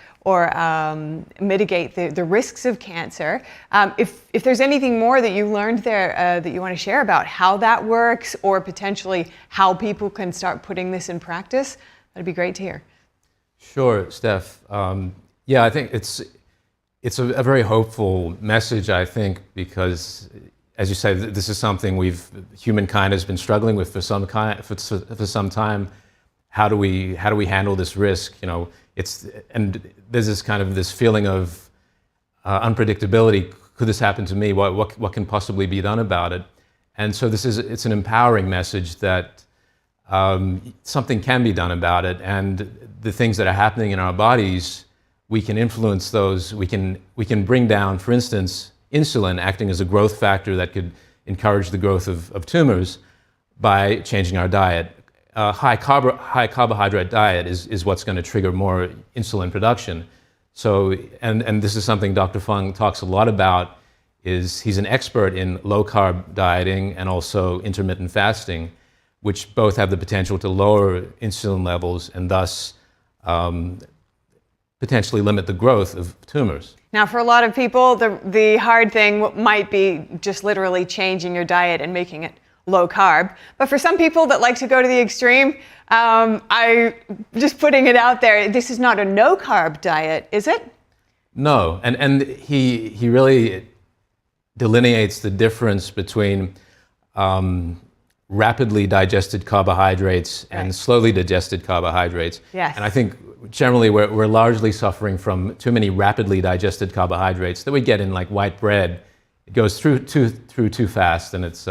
mitigate the risks of cancer. If there's anything more that you learned there that you want to share about how that works or potentially how people can start putting this in practice, that'd be great to hear. Sure, Steph. Yeah, I think it's a very hopeful message, I think, because as you say, this is something humankind has been struggling with for some time. How do we handle this risk? And there's this feeling of unpredictability. Could this happen to me? What can possibly be done about it? And so it's an empowering message that something can be done about it, and the things that are happening in our bodies, we can influence those. We can bring down, for instance, insulin acting as a growth factor that could encourage the growth of tumors by changing our diet. High carbohydrate diet is what's going to trigger more insulin production. So, and this is something Dr. Fung talks a lot about. He's an expert in low carb dieting and also intermittent fasting, which both have the potential to lower insulin levels and thus potentially limit the growth of tumors. Now, for a lot of people, the hard thing might be just literally changing your diet and making it low carb. But for some people that like to go to the extreme, I just putting it out there, this is not a no carb diet, is it? No, and he really delineates the difference between rapidly digested carbohydrates and slowly digested carbohydrates. Yes. And I think generally we're largely suffering from too many rapidly digested carbohydrates that we get in like white bread. It goes through too fast, and it's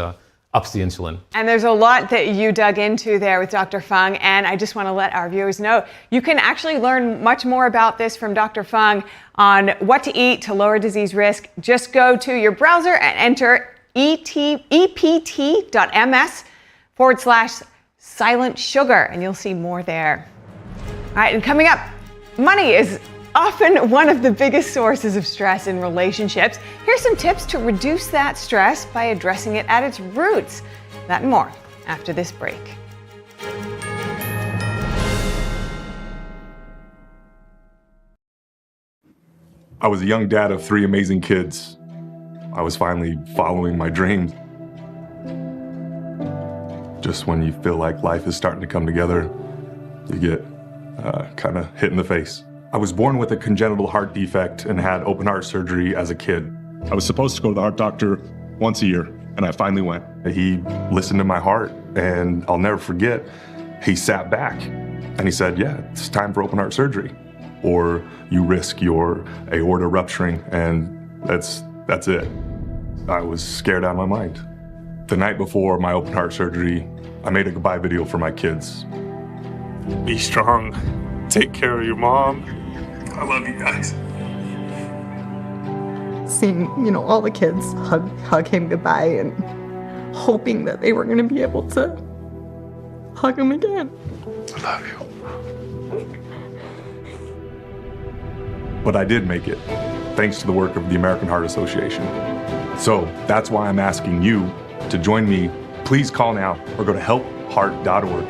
ups the insulin. And there's a lot that you dug into there with Dr. Fung, and I just want to let our viewers know you can actually learn much more about this from Dr. Fung on what to eat to lower disease risk. Just go to your browser and enter ept.ms/silent sugar, and you'll see more there. All right, and coming up, money is often one of the biggest sources of stress in relationships. Here's some tips to reduce that stress by addressing it at its roots. That and more after this break. I was a young dad of 3 amazing kids. I was finally following my dreams. Just when you feel like life is starting to come together, you get kind of hit in the face. I was born with a congenital heart defect and had open heart surgery as a kid. I was supposed to go to the heart doctor once a year, and I finally went. He listened to my heart, and I'll never forget, he sat back and he said, yeah, it's time for open heart surgery, or you risk your aorta rupturing, and that's it. I was scared out of my mind. The night before my open heart surgery, I made a goodbye video for my kids. Be strong. Take care of your mom. I love you guys. Seeing, all the kids hug him goodbye and hoping that they were going to be able to hug him again. I love you. But I did make it, thanks to the work of the American Heart Association. So that's why I'm asking you to join me. Please call now or go to helpheart.org.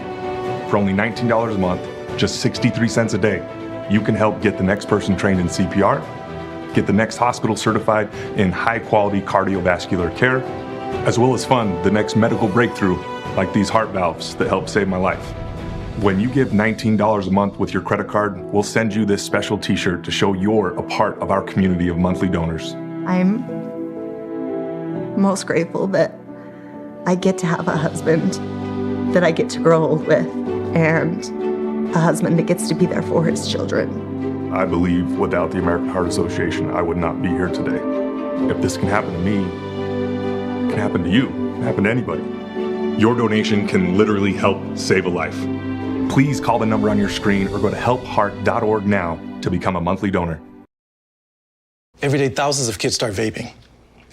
For only $19 a month, just 63 cents a day, you can help get the next person trained in CPR, get the next hospital certified in high-quality cardiovascular care, as well as fund the next medical breakthrough like these heart valves that helped save my life. When you give $19 a month with your credit card, we'll send you this special t-shirt to show you're a part of our community of monthly donors. I'm most grateful that I get to have a husband that I get to grow old with, and a husband that gets to be there for his children. I believe without the American Heart Association, I would not be here today. If this can happen to me, it can happen to you, it can happen to anybody. Your donation can literally help save a life. Please call the number on your screen or go to helpheart.org now to become a monthly donor. Every day, thousands of kids start vaping.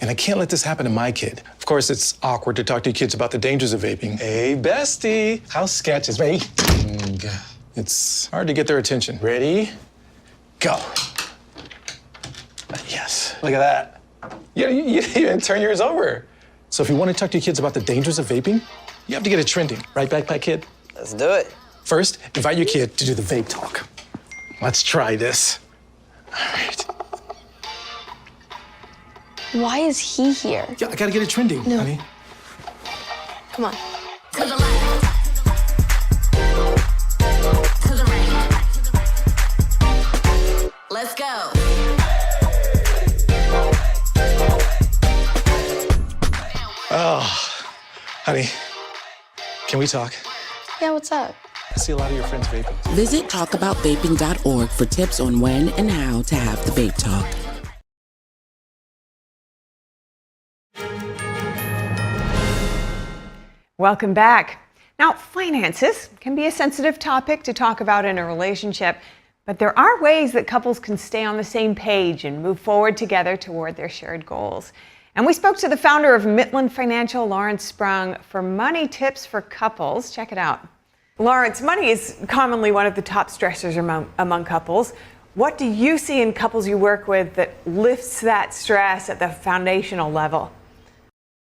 And I can't let this happen to my kid. Of course, it's awkward to talk to kids about the dangers of vaping. Hey, bestie, how's sketches? Ready? It's hard to get their attention. Ready? Go. Yes, look at that. You didn't turn yours over. So if you want to talk to your kids about the dangers of vaping, you have to get it trending. Right, Backpack Kid? Let's do it. First, invite your kid to do the vape talk. Let's try this. All right. Why is he here? Yeah, I gotta get it trending, honey. Come on. To the left. To the right. Let's go. Oh, honey, can we talk? Yeah, what's up? I see a lot of your friends vaping. Visit talkaboutVaping.org for tips on when and how to have the vape talk. Welcome back. Now, finances can be a sensitive topic to talk about in a relationship, but there are ways that couples can stay on the same page and move forward together toward their shared goals. And we spoke to the founder of Midland Financial, Lawrence Sprung, for money tips for couples. Check it out. Lawrence, money is commonly one of the top stressors among couples. What do you see in couples you work with that lifts that stress at the foundational level?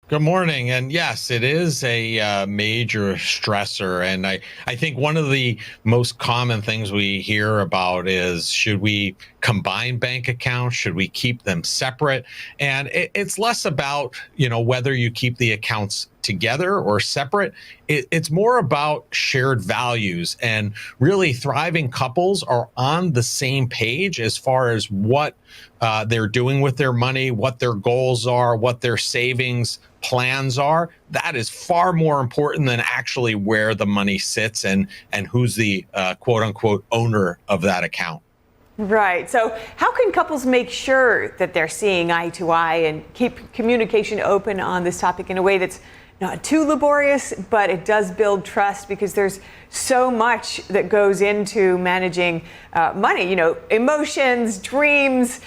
Good morning. And yes, it is a major stressor. And I think one of the most common things we hear about is, should we combine bank accounts? Should we keep them separate? And it's less about, whether you keep the accounts together or separate. It's more about shared values, and really thriving couples are on the same page as far as what they're doing with their money, what their goals are, what their savings plans are. That is far more important than actually where the money sits and who's the quote unquote owner of that account. Right. So how can couples make sure that they're seeing eye to eye and keep communication open on this topic in a way that's not too laborious, but it does build trust, because there's so much that goes into managing money, emotions, dreams,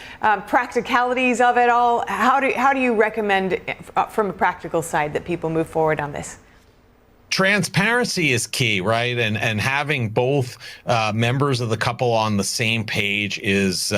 practicalities of it all. How do you recommend from a practical side that people move forward on this? Transparency is key, right? And having both members of the couple on the same page is,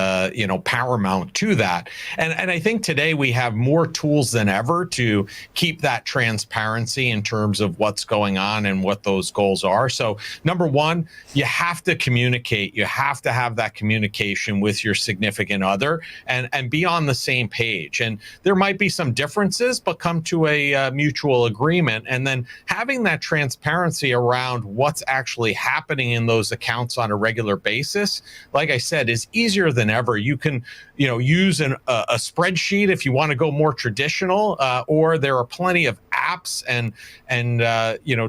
paramount to that. And I think today we have more tools than ever to keep that transparency in terms of what's going on and what those goals are. So number one, you have to communicate. You have to have that communication with your significant other and be on the same page. And there might be some differences, but come to a mutual agreement. And then having that transparency around what's actually happening in those accounts on a regular basis, like I said, is easier than ever. You can, use a spreadsheet if you want to go more traditional, or there are plenty of apps and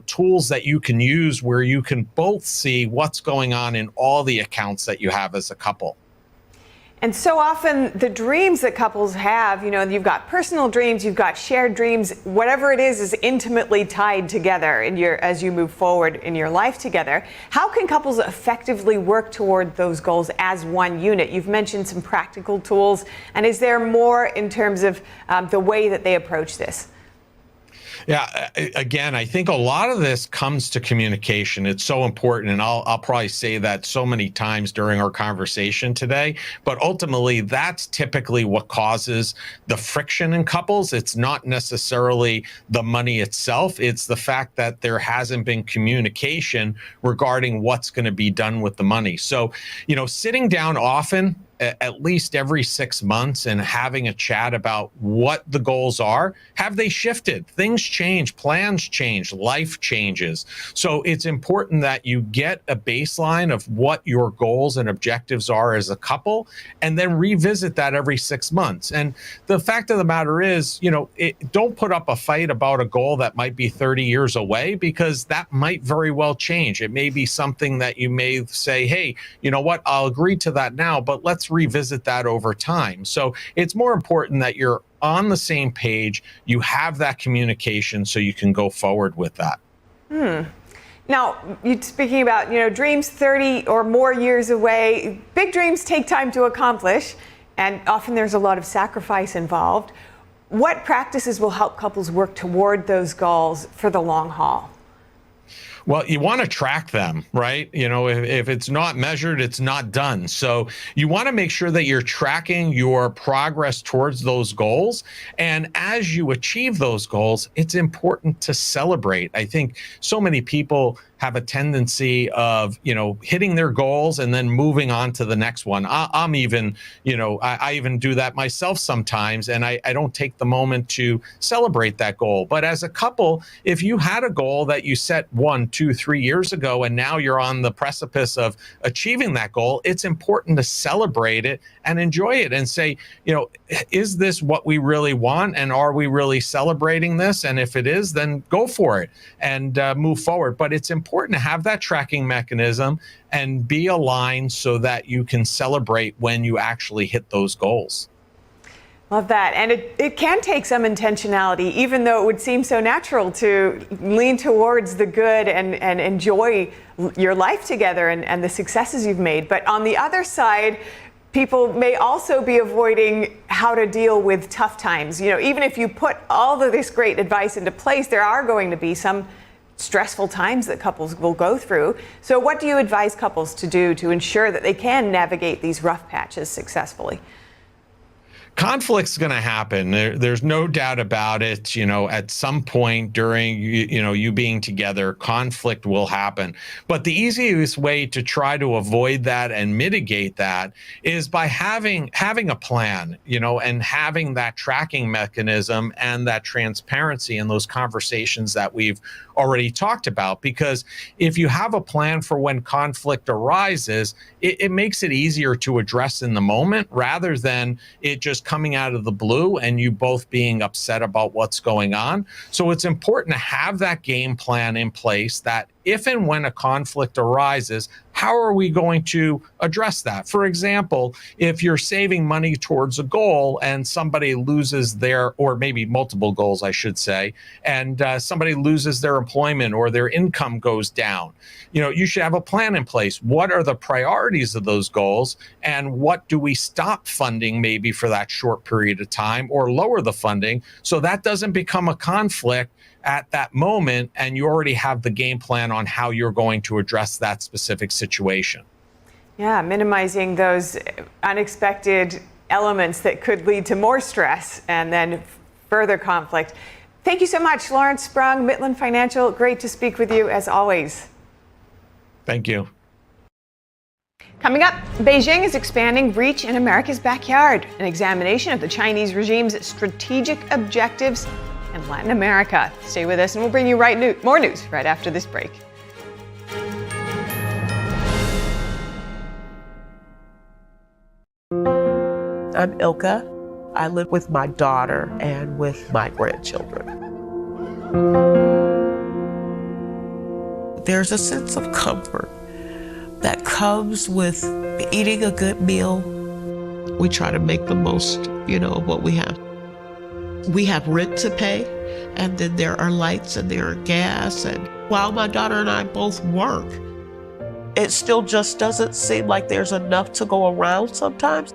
tools that you can use where you can both see what's going on in all the accounts that you have as a couple. And so often the dreams that couples have, you've got personal dreams, you've got shared dreams, whatever it is intimately tied together as you move forward in your life together. How can couples effectively work toward those goals as one unit? You've mentioned some practical tools, and is there more in terms of the way that they approach this? Yeah, again, I think a lot of this comes to communication. It's so important, and I'll probably say that so many times during our conversation today, but ultimately that's typically what causes the friction in couples. It's not necessarily the money itself. It's the fact that there hasn't been communication regarding what's going to be done with the money. So, sitting down often, at least every 6 months, and having a chat about what the goals are. Have they shifted? Things change, plans change, life changes. So it's important that you get a baseline of what your goals and objectives are as a couple, and then revisit that every 6 months. And the fact of the matter is, don't put up a fight about a goal that might be 30 years away, because that might very well change. It may be something that you may say, hey, you know what, I'll agree to that now, but let's revisit that over time. So it's more important that you're on the same page, you have that communication so you can go forward with that. Now, speaking about, dreams 30 or more years away, big dreams take time to accomplish, and often there's a lot of sacrifice involved. What practices will help couples work toward those goals for the long haul? Well, you want to track them, right? If it's not measured, it's not done. So you want to make sure that you're tracking your progress towards those goals. And as you achieve those goals, it's important to celebrate. I think so many people have a tendency of, hitting their goals and then moving on to the next one. I'm even, I even do that myself sometimes, and I don't take the moment to celebrate that goal. But as a couple, if you had a goal that you set 1, 2, 3 years ago, and now you're on the precipice of achieving that goal, it's important to celebrate it and enjoy it and say, is this what we really want? And are we really celebrating this? And if it is, then go for it and move forward. But it's important to have that tracking mechanism and be aligned so that you can celebrate when you actually hit those goals. Love that. And it can take some intentionality, even though it would seem so natural to lean towards the good and enjoy your life together and the successes you've made. But on the other side, people may also be avoiding how to deal with tough times. Even if you put all of this great advice into place, there are going to be some stressful times that couples will go through. So what do you advise couples to do to ensure that they can navigate these rough patches successfully? Conflict's going to happen. There's no doubt about it. At some point during, you being together, conflict will happen. But the easiest way to try to avoid that and mitigate that is by having a plan, and having that tracking mechanism and that transparency in those conversations that we've already talked about. Because if you have a plan for when conflict arises, it makes it easier to address in the moment rather than it just coming out of the blue and you both being upset about what's going on. So it's important to have that game plan in place that if and when a conflict arises, how are we going to address that? For example, if you're saving money towards a goal and somebody loses or maybe multiple goals, I should say, and somebody loses their employment or their income goes down, you should have a plan in place. What are the priorities of those goals, and what do we stop funding maybe for that short period of time or lower the funding so that doesn't become a conflict at that moment, and you already have the game plan on how you're going to address that specific situation. Yeah, minimizing those unexpected elements that could lead to more stress and then further conflict. Thank you so much, Lawrence Sprung, Midland Financial. Great to speak with you as always. Thank you. Coming up, Beijing is expanding reach in America's backyard, an examination of the Chinese regime's strategic objectives in Latin America. Stay with us and we'll bring you more news right after this break. I'm Ilka. I live with my daughter and with my grandchildren. There's a sense of comfort that comes with eating a good meal. We try to make the most, of what we have. We have rent to pay, and then there are lights and there are gas. And while my daughter and I both work, it still just doesn't seem like there's enough to go around sometimes.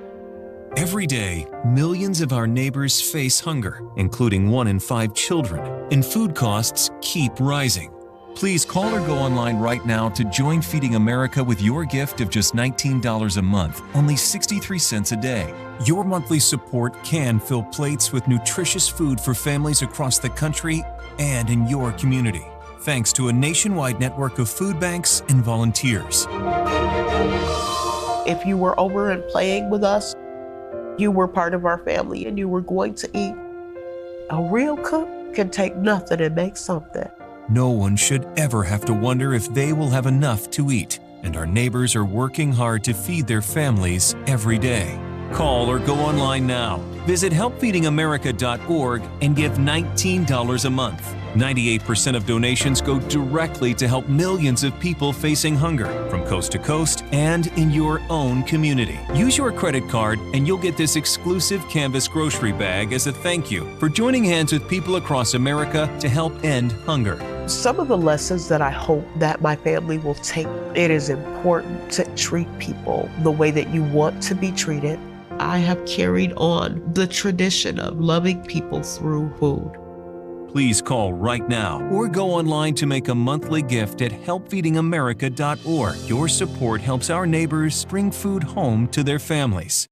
Every day, millions of our neighbors face hunger, including 1 in 5 children, and food costs keep rising. Please call or go online right now to join Feeding America with your gift of just $19 a month, only 63 cents a day. Your monthly support can fill plates with nutritious food for families across the country and in your community, thanks to a nationwide network of food banks and volunteers. If you were over and playing with us, you were part of our family and you were going to eat. A real cook can take nothing and make something. No one should ever have to wonder if they will have enough to eat, and our neighbors are working hard to feed their families every day. Call or go online now. Visit helpfeedingamerica.org and give $19 a month. 98% of donations go directly to help millions of people facing hunger from coast to coast and in your own community. Use your credit card and you'll get this exclusive canvas grocery bag as a thank you for joining hands with people across America to help end hunger. Some of the lessons that I hope that my family will take, it is important to treat people the way that you want to be treated. I have carried on the tradition of loving people through food. Please call right now or go online to make a monthly gift at helpfeedingamerica.org. Your support helps our neighbors bring food home to their families.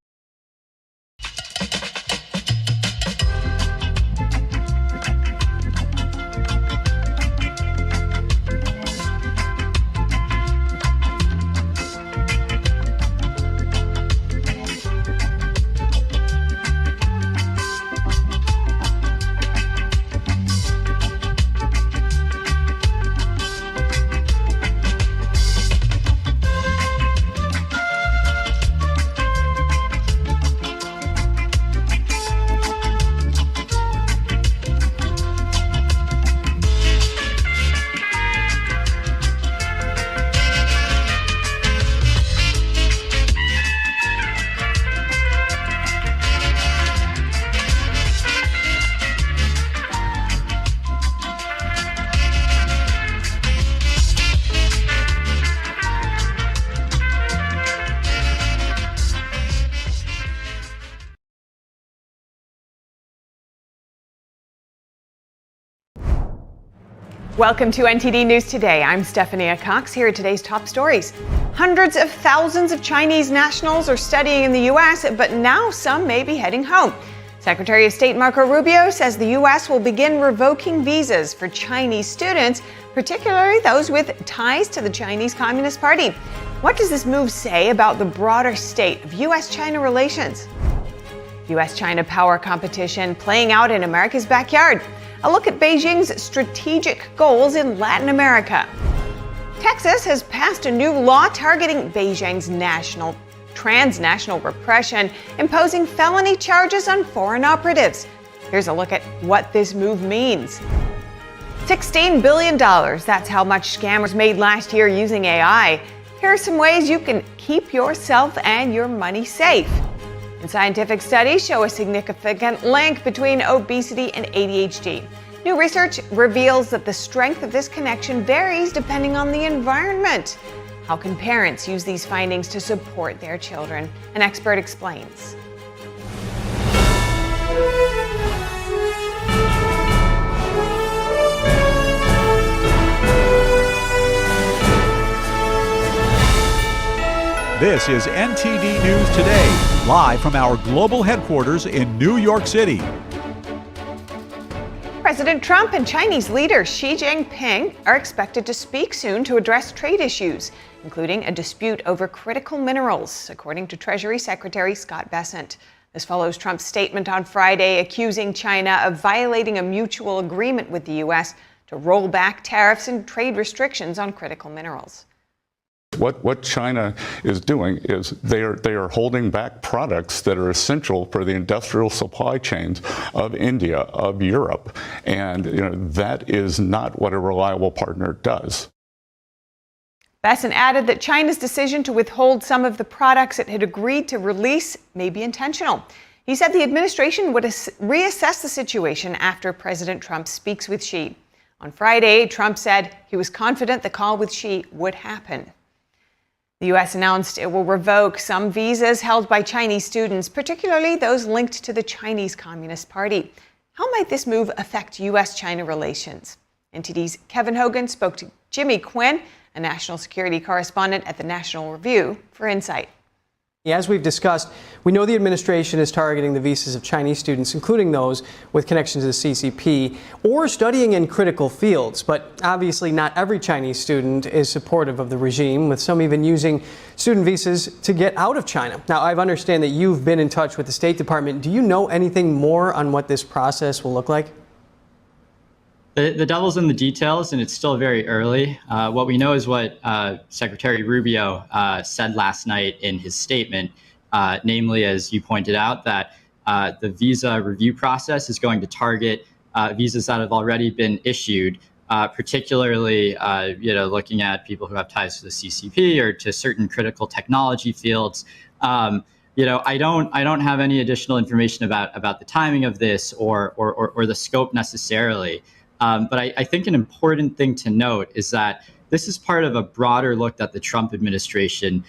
Welcome to NTD News Today. I'm Stephanie Cox. Here are today's top stories. Hundreds of thousands of Chinese nationals are studying in the U.S., but now some may be heading home. Secretary of State Marco Rubio says the U.S. will begin revoking visas for Chinese students, particularly those with ties to the Chinese Communist Party. What does this move say about the broader state of U.S.-China relations? U.S.-China power competition playing out in America's backyard. A look at Beijing's strategic goals in Latin America. Texas has passed a new law targeting Beijing's transnational repression, imposing felony charges on foreign operatives. Here's a look at what this move means. $16 billion, that's how much scammers made last year using AI. Here are some ways you can keep yourself and your money safe. And scientific studies show a significant link between obesity and ADHD. New research reveals that the strength of this connection varies depending on the environment. How can parents use these findings to support their children? An expert explains. This is NTD News Today, live from our global headquarters in New York City. President Trump and Chinese leader Xi Jinping are expected to speak soon to address trade issues, including a dispute over critical minerals, according to Treasury Secretary Scott Bessent. This follows Trump's statement on Friday accusing China of violating a mutual agreement with the U.S. to roll back tariffs and trade restrictions on critical minerals. What China is doing is they are holding back products that are essential for the industrial supply chains of India, of Europe, and that is not what a reliable partner does. Bessent added that China's decision to withhold some of the products it had agreed to release may be intentional. He said the administration would reassess the situation after President Trump speaks with Xi. On Friday, Trump said he was confident the call with Xi would happen. The U.S. announced it will revoke some visas held by Chinese students, particularly those linked to the Chinese Communist Party. How might this move affect U.S.-China relations? NTD's Kevin Hogan spoke to Jimmy Quinn, a national security correspondent at the National Review, for insight. As we've discussed, we know the administration is targeting the visas of Chinese students, including those with connections to the CCP or studying in critical fields. But obviously not every Chinese student is supportive of the regime, with some even using student visas to get out of China. Now, I understand that you've been in touch with the State Department. Do you know anything more on what this process will look like? The devil's in the details, and it's still very early. What we know is what Secretary Rubio said last night in his statement, namely, as you pointed out, that the visa review process is going to target visas that have already been issued, particularly looking at people who have ties to the CCP or to certain critical technology fields. I don't have any additional information about the timing of this or the scope necessarily. But I think an important thing to note is that this is part of a broader look that the Trump administration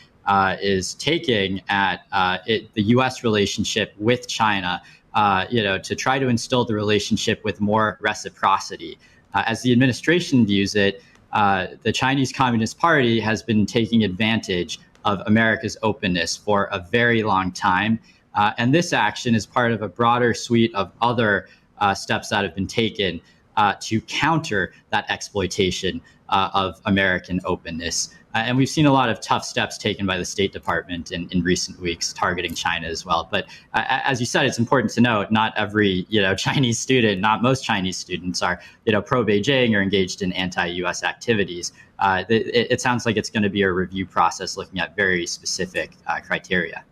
is taking at the U.S. relationship with China, to try to instill the relationship with more reciprocity. As the administration views it, the Chinese Communist Party has been taking advantage of America's openness for a very long time. And this action is part of a broader suite of other steps that have been taken to counter that exploitation of American openness. And we've seen a lot of tough steps taken by the State Department in recent weeks targeting China as well. But as you said, it's important to note not every Chinese student, not most Chinese students are pro-Beijing or engaged in anti-U.S. activities. It sounds like it's going to be a review process looking at very specific criteria.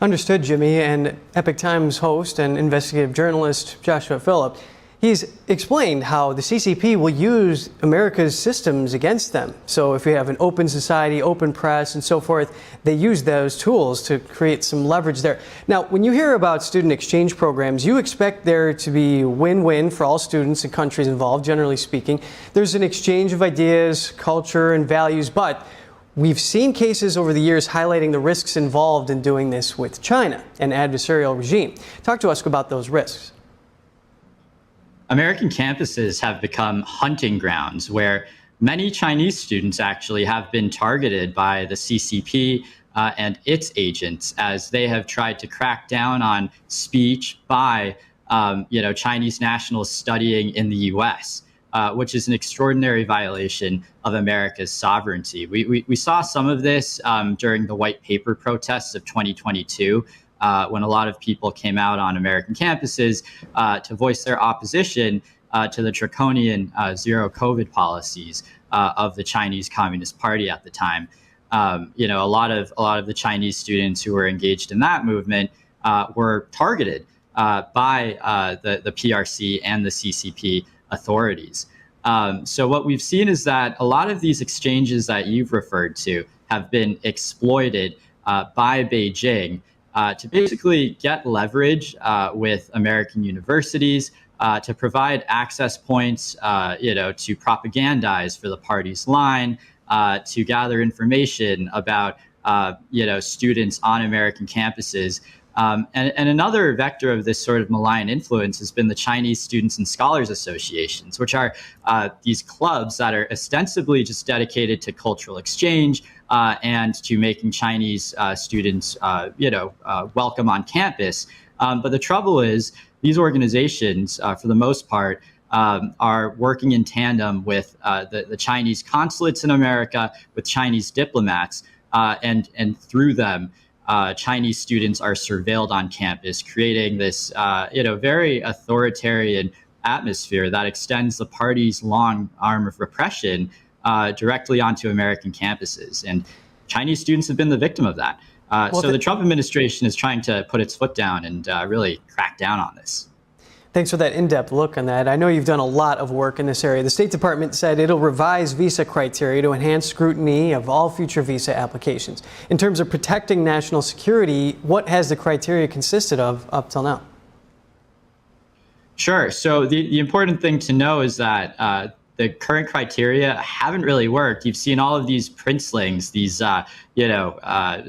Understood, Jimmy. And Epoch Times host and investigative journalist Joshua Phillip, he's explained how the CCP will use America's systems against them. So if we have an open society, open press, and so forth, they use those tools to create some leverage there. Now, when you hear about student exchange programs, you expect there to be win-win for all students and countries involved, generally speaking. There's an exchange of ideas, culture, and values, but we've seen cases over the years highlighting the risks involved in doing this with China, an adversarial regime. Talk to us about those risks. American campuses have become hunting grounds where many Chinese students actually have been targeted by the CCP and its agents as they have tried to crack down on speech by Chinese nationals studying in the U.S., which is an extraordinary violation of America's sovereignty. We saw some of this during the white paper protests of 2022. When a lot of people came out on American campuses to voice their opposition to the draconian zero COVID policies of the Chinese Communist Party at the time. A lot of the Chinese students who were engaged in that movement were targeted by the PRC and the CCP authorities. So what we've seen is that a lot of these exchanges that you've referred to have been exploited by Beijing to basically get leverage with American universities, to provide access points, to propagandize for the party's line, to gather information about, students on American campuses. And another vector of this sort of malign influence has been the Chinese Students and Scholars Associations, which are these clubs that are ostensibly just dedicated to cultural exchange and to making Chinese students, welcome on campus. But the trouble is these organizations, for the most part, are working in tandem with the Chinese consulates in America, with Chinese diplomats, and through them, Chinese students are surveilled on campus, creating this, very authoritarian atmosphere that extends the party's long arm of repression directly onto American campuses. And Chinese students have been the victim of that. So the Trump administration is trying to put its foot down and really crack down on this. Thanks for that in-depth look on that. I know you've done a lot of work in this area. The State Department said it'll revise visa criteria to enhance scrutiny of all future visa applications. In terms of protecting national security, what has the criteria consisted of up till now? Sure. So the important thing to know is that the current criteria haven't really worked. You've seen all of these princelings, these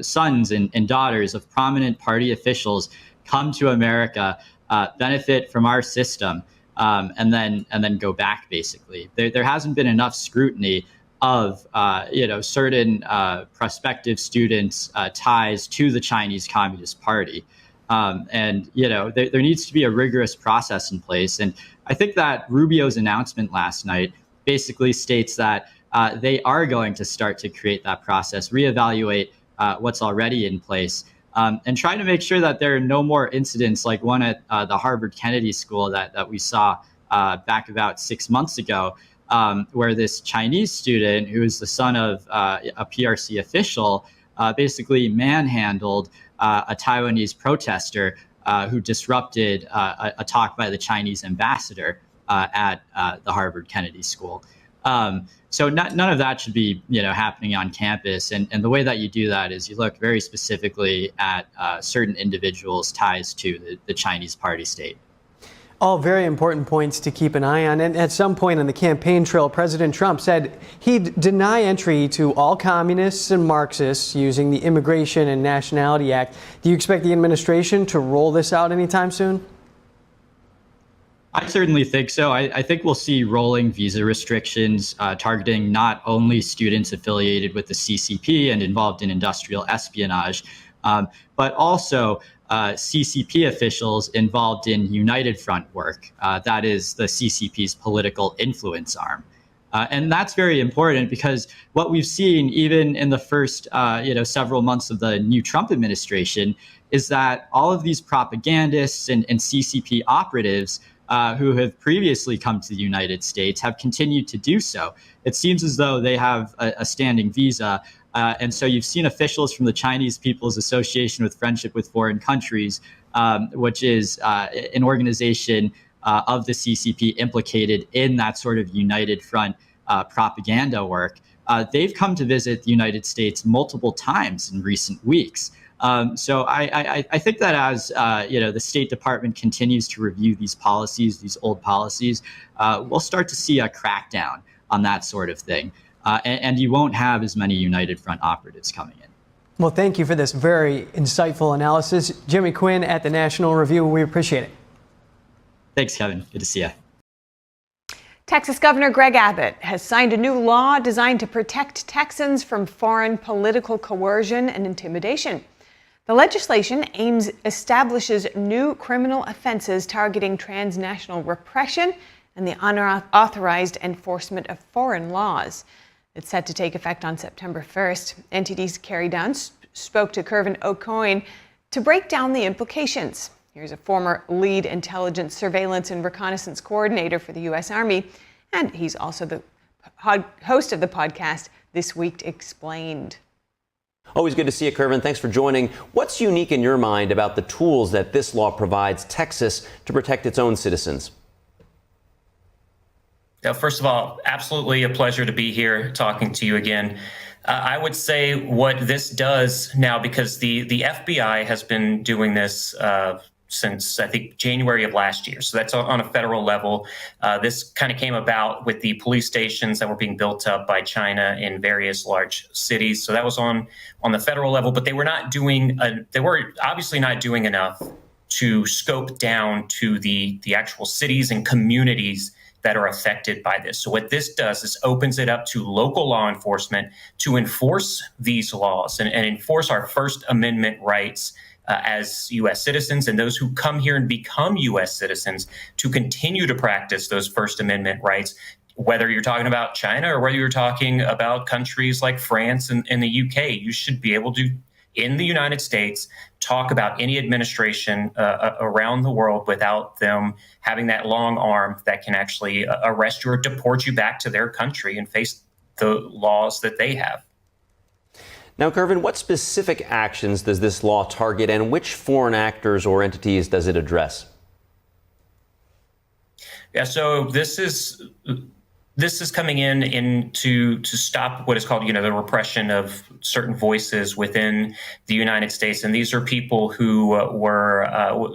sons and daughters of prominent party officials come to America, benefit from our system, and then go back. Basically, there hasn't been enough scrutiny of certain prospective students' ties to the Chinese Communist Party, and there needs to be a rigorous process in place. And I think that Rubio's announcement last night basically states that they are going to start to create that process, reevaluate what's already in place. And try to make sure that there are no more incidents like one at the Harvard Kennedy School that we saw back about 6 months ago, where this Chinese student, who is the son of a PRC official, basically manhandled a Taiwanese protester who disrupted a talk by the Chinese ambassador at the Harvard Kennedy School. So none of that should be, happening on campus. And the way that you do that is you look very specifically at certain individuals' ties to the Chinese party state. All very important points to keep an eye on. And at some point on the campaign trail, President Trump said he'd deny entry to all communists and Marxists using the Immigration and Nationality Act. Do you expect the administration to roll this out anytime soon? I certainly think so. I think we'll see rolling visa restrictions targeting not only students affiliated with the CCP and involved in industrial espionage, but also CCP officials involved in United Front work. That is the CCP's political influence arm. And that's very important because what we've seen even in the first several months of the new Trump administration is that all of these propagandists and CCP operatives who have previously come to the United States have continued to do so. It seems as though they have a standing visa. And so you've seen officials from the Chinese People's Association with Friendship with Foreign Countries, which is an organization of the CCP implicated in that sort of United Front propaganda work. They've come to visit the United States multiple times in recent weeks. So I think that as the State Department continues to review these policies, these old policies, we'll start to see a crackdown on that sort of thing. And you won't have as many United Front operatives coming in. Well, thank you for this very insightful analysis. Jimmy Quinn at the National Review, we appreciate it. Thanks, Kevin. Good to see you. Texas Governor Greg Abbott has signed a new law designed to protect Texans from foreign political coercion and intimidation. The legislation establishes new criminal offenses targeting transnational repression and the unauthorized enforcement of foreign laws. It's set to take effect on September 1st. NTD's Carrie Dunn spoke to Kervin O'Coin to break down the implications. Here's a former lead intelligence, surveillance, and reconnaissance coordinator for the U.S. Army, and he's also the host of the podcast This Week Explained. Always good to see you, Kervin. Thanks for joining. What's unique in your mind about the tools that this law provides Texas to protect its own citizens? First of all, absolutely a pleasure to be here talking to you again. I would say what this does now, because the FBI has been doing this since, I think, January of last year. So that's on a federal level. This kind of came about with the police stations that were being built up by China in various large cities. So that was on the federal level, but they were obviously not doing enough to scope down to the actual cities and communities that are affected by this. So what this does is opens it up to local law enforcement to enforce these laws and enforce our First Amendment rights as U.S. citizens, and those who come here and become U.S. citizens to continue to practice those First Amendment rights, whether you're talking about China or whether you're talking about countries like France and the UK. You should be able to, in the United States, talk about any administration around the world without them having that long arm that can actually arrest you or deport you back to their country and face the laws that they have. Now, Kervin, what specific actions does this law target, and which foreign actors or entities does it address? Yeah, so this is coming in to stop what is called, the repression of certain voices within the United States, and these are people who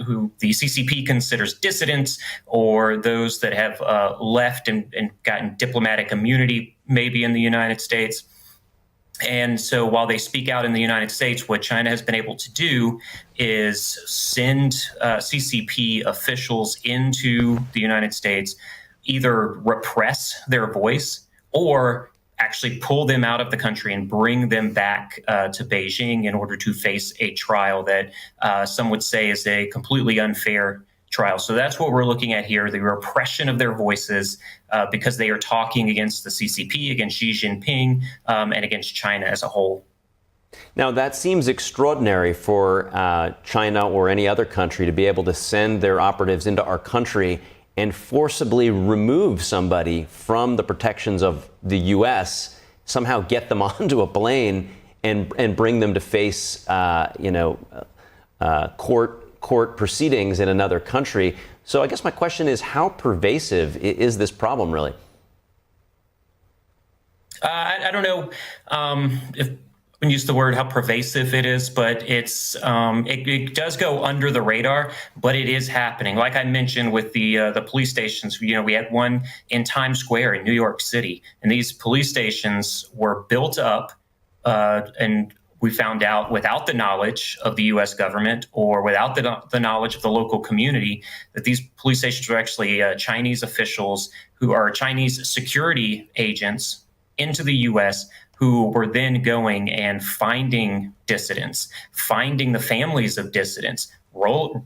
who the CCP considers dissidents, or those that have left and gotten diplomatic immunity, maybe in the United States. And so while they speak out in the United States, what China has been able to do is send CCP officials into the United States, either repress their voice or actually pull them out of the country and bring them back to Beijing in order to face a trial that some would say is a completely unfair trial. So that's what we're looking at here, the repression of their voices because they are talking against the CCP, against Xi Jinping, and against China as a whole. Now, that seems extraordinary for China or any other country to be able to send their operatives into our country and forcibly remove somebody from the protections of the U.S., somehow get them onto a plane and bring them to face, court proceedings in another country. So I guess my question is, how pervasive is this problem really? I don't know if wouldn't use the word how pervasive it is, but it does go under the radar, but it is happening. Like I mentioned with the police stations, we had one in Times Square in New York City, and these police stations were built up, and we found out without the knowledge of the U.S. government or without the knowledge of the local community that these police stations were actually Chinese officials who are Chinese security agents into the U.S. who were then going and finding dissidents, finding the families of dissidents,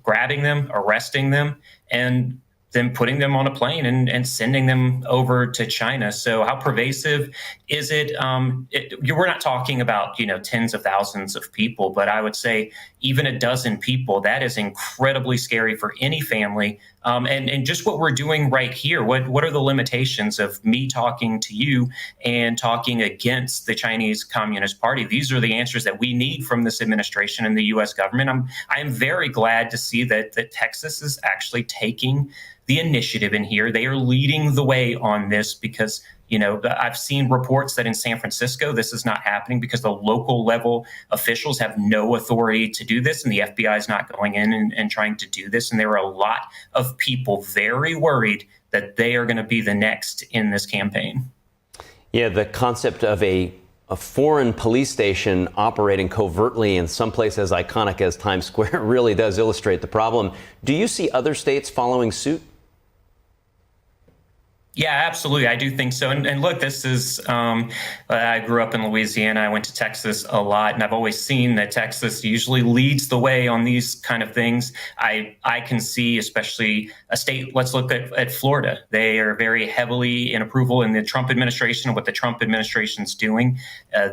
grabbing them, arresting them, and then putting them on a plane and sending them over to China. So how pervasive is it? We're not talking about, tens of thousands of people, but I would say even a dozen people, that is incredibly scary for any family. And just what we're doing right here, what are the limitations of me talking to you and talking against the Chinese Communist Party? These are the answers that we need from this administration and the U.S. government. I am very glad to see that Texas is actually taking the initiative in here. They are leading the way on this because, I've seen reports that in San Francisco, this is not happening because the local level officials have no authority to do this, and the FBI is not going in and trying to do this. And there are a lot of people very worried that they are going to be the next in this campaign. Yeah, the concept of a foreign police station operating covertly in some place as iconic as Times Square really does illustrate the problem. Do you see other states following suit? Yeah, absolutely. I do think so. And look, this is, I grew up in Louisiana. I went to Texas a lot, and I've always seen that Texas usually leads the way on these kind of things. I can see, especially a state, let's look at Florida. They are very heavily in approval in the Trump administration, what the Trump administration's doing.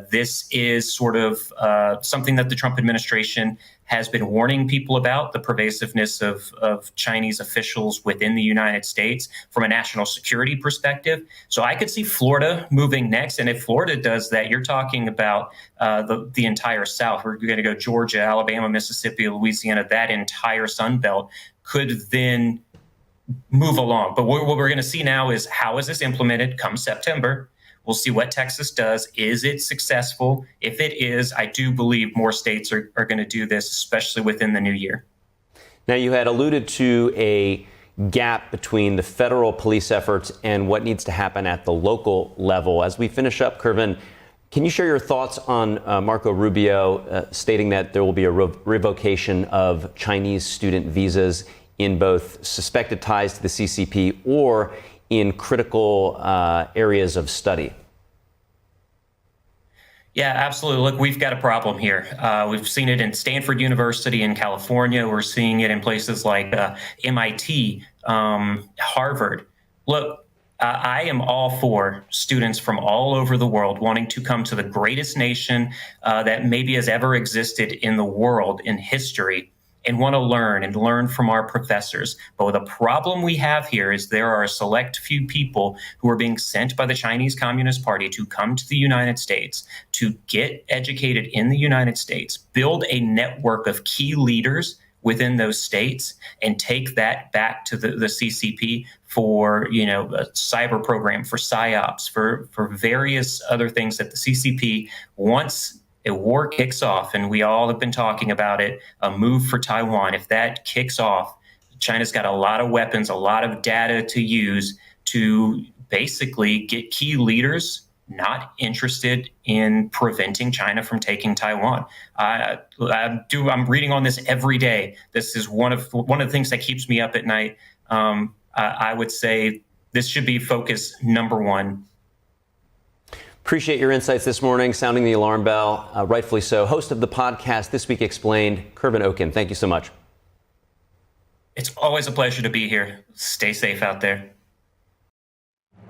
This is sort of something that the Trump administration has been warning people about, the pervasiveness of Chinese officials within the United States from a national security perspective. So I could see Florida moving next. And if Florida does that, you're talking about the entire South. We're going to go Georgia, Alabama, Mississippi, Louisiana, that entire Sun Belt could then move along. But what we're going to see now is how is this implemented come September? We'll see what Texas does. Is it successful? If it is, I do believe more states are going to do this, especially within the new year. Now, you had alluded to a gap between the federal police efforts and what needs to happen at the local level. As we finish up, Kervin, can you share your thoughts on Marco Rubio stating that there will be a revocation of Chinese student visas in both suspected ties to the CCP or in critical areas of study? Yeah, absolutely. Look, we've got a problem here. We've seen it in Stanford University in California. We're seeing it in places like MIT, Harvard. Look, I am all for students from all over the world wanting to come to the greatest nation that maybe has ever existed in the world in history and want to learn from our professors. But the problem we have here is there are a select few people who are being sent by the Chinese Communist Party to come to the United States, to get educated in the United States, build a network of key leaders within those states, and take that back to the CCP for, a cyber program, for PSYOPs, for various other things that the CCP wants. A war kicks off, and we all have been talking about it, a move for Taiwan. If that kicks off, China's got a lot of weapons, a lot of data to use to basically get key leaders not interested in preventing China from taking Taiwan. I'm reading on this every day. This is one of the things that keeps me up at night. I would say this should be focus number one. Appreciate your insights this morning, sounding the alarm bell, rightfully so. Host of the podcast, This Week Explained, Kervin Oken. Thank you so much. It's always a pleasure to be here. Stay safe out there.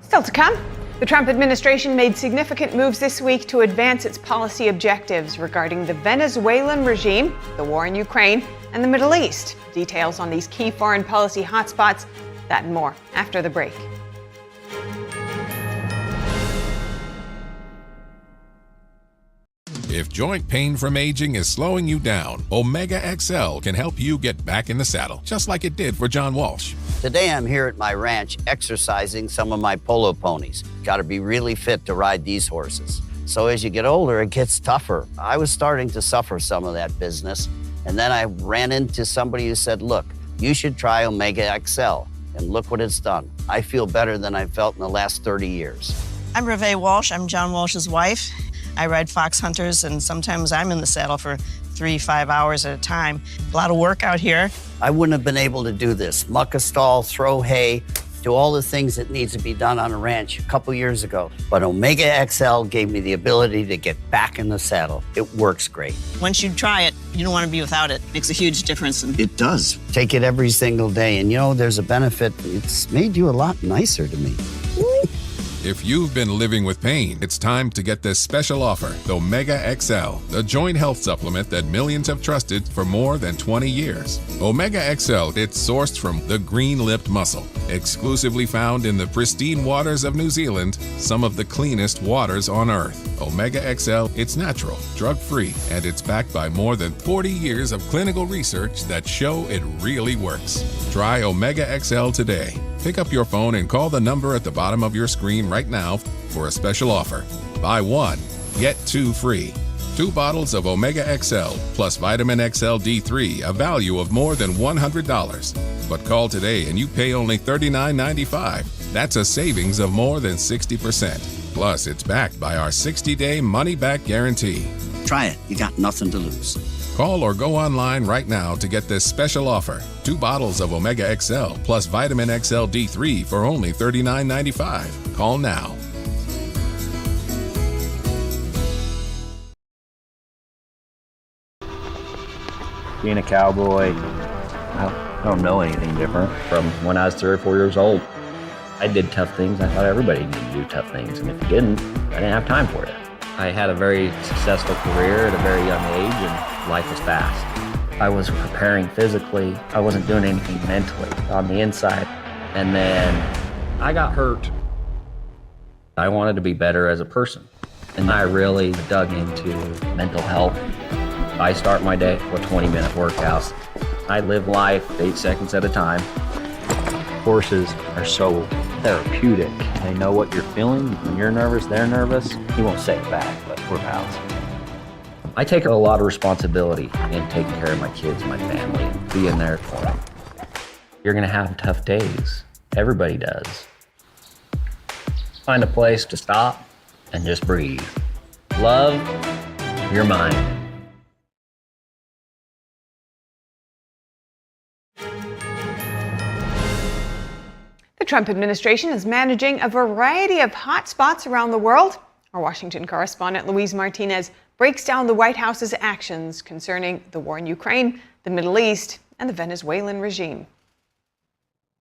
Still to come, the Trump administration made significant moves this week to advance its policy objectives regarding the Venezuelan regime, the war in Ukraine, and the Middle East. Details on these key foreign policy hotspots, that and more after the break. If joint pain from aging is slowing you down, Omega XL can help you get back in the saddle, just like it did for John Walsh. Today I'm here at my ranch exercising some of my polo ponies. Got to be really fit to ride these horses. So as you get older, it gets tougher. I was starting to suffer some of that business. And then I ran into somebody who said, look, you should try Omega XL. And look what it's done. I feel better than I've felt in the last 30 years. I'm Revoke Walsh. I'm John Walsh's wife. I ride fox hunters, and sometimes I'm in the saddle for 3-5 hours at a time. A lot of work out here. I wouldn't have been able to do this. Muck a stall, throw hay, do all the things that needs to be done on a ranch a couple years ago. But Omega XL gave me the ability to get back in the saddle. It works great. Once you try it, you don't want to be without it. It makes a huge difference. It does. Take it every single day, and you know, there's a benefit. It's made you a lot nicer to me. If you've been living with pain, it's time to get this special offer, the Omega XL, the joint health supplement that millions have trusted for more than 20 years. Omega XL, it's sourced from the green-lipped mussel, exclusively found in the pristine waters of New Zealand, some of the cleanest waters on Earth. Omega XL, it's natural, drug-free, and it's backed by more than 40 years of clinical research that show it really works. Try Omega XL today. Pick up your phone and call the number at the bottom of your screen right now for a special offer. Buy one, get two free. 2 bottles of Omega XL plus Vitamin XL D3, a value of more than $100. But call today and you pay only $39.95. That's a savings of more than 60%. Plus, it's backed by our 60-day money-back guarantee. Try it. You got nothing to lose. Call or go online right now to get this special offer. 2 bottles of Omega XL plus Vitamin XL D3 for only $39.95. Call now. Being a cowboy, I don't know anything different from when I was 3 or 4 years old. I did tough things. I thought everybody needed to do tough things, and if you didn't, I didn't have time for it. I had a very successful career at a very young age, and life was fast. I was preparing physically. I wasn't doing anything mentally on the inside. And then I got hurt. I wanted to be better as a person, and I really dug into mental health. I start my day with 20-minute workouts. I live life 8 seconds at a time. Horses are so therapeutic. They know what you're feeling. When you're nervous, they're nervous. You won't say it back, but we're pals. I take a lot of responsibility in taking care of my kids, my family, and being there for them. You're gonna have tough days. Everybody does. Find a place to stop and just breathe. Love your mind. The Trump administration is managing a variety of hot spots around the world. Our Washington correspondent Louise Martinez breaks down the White House's actions concerning the war in Ukraine, the Middle East, and the Venezuelan regime.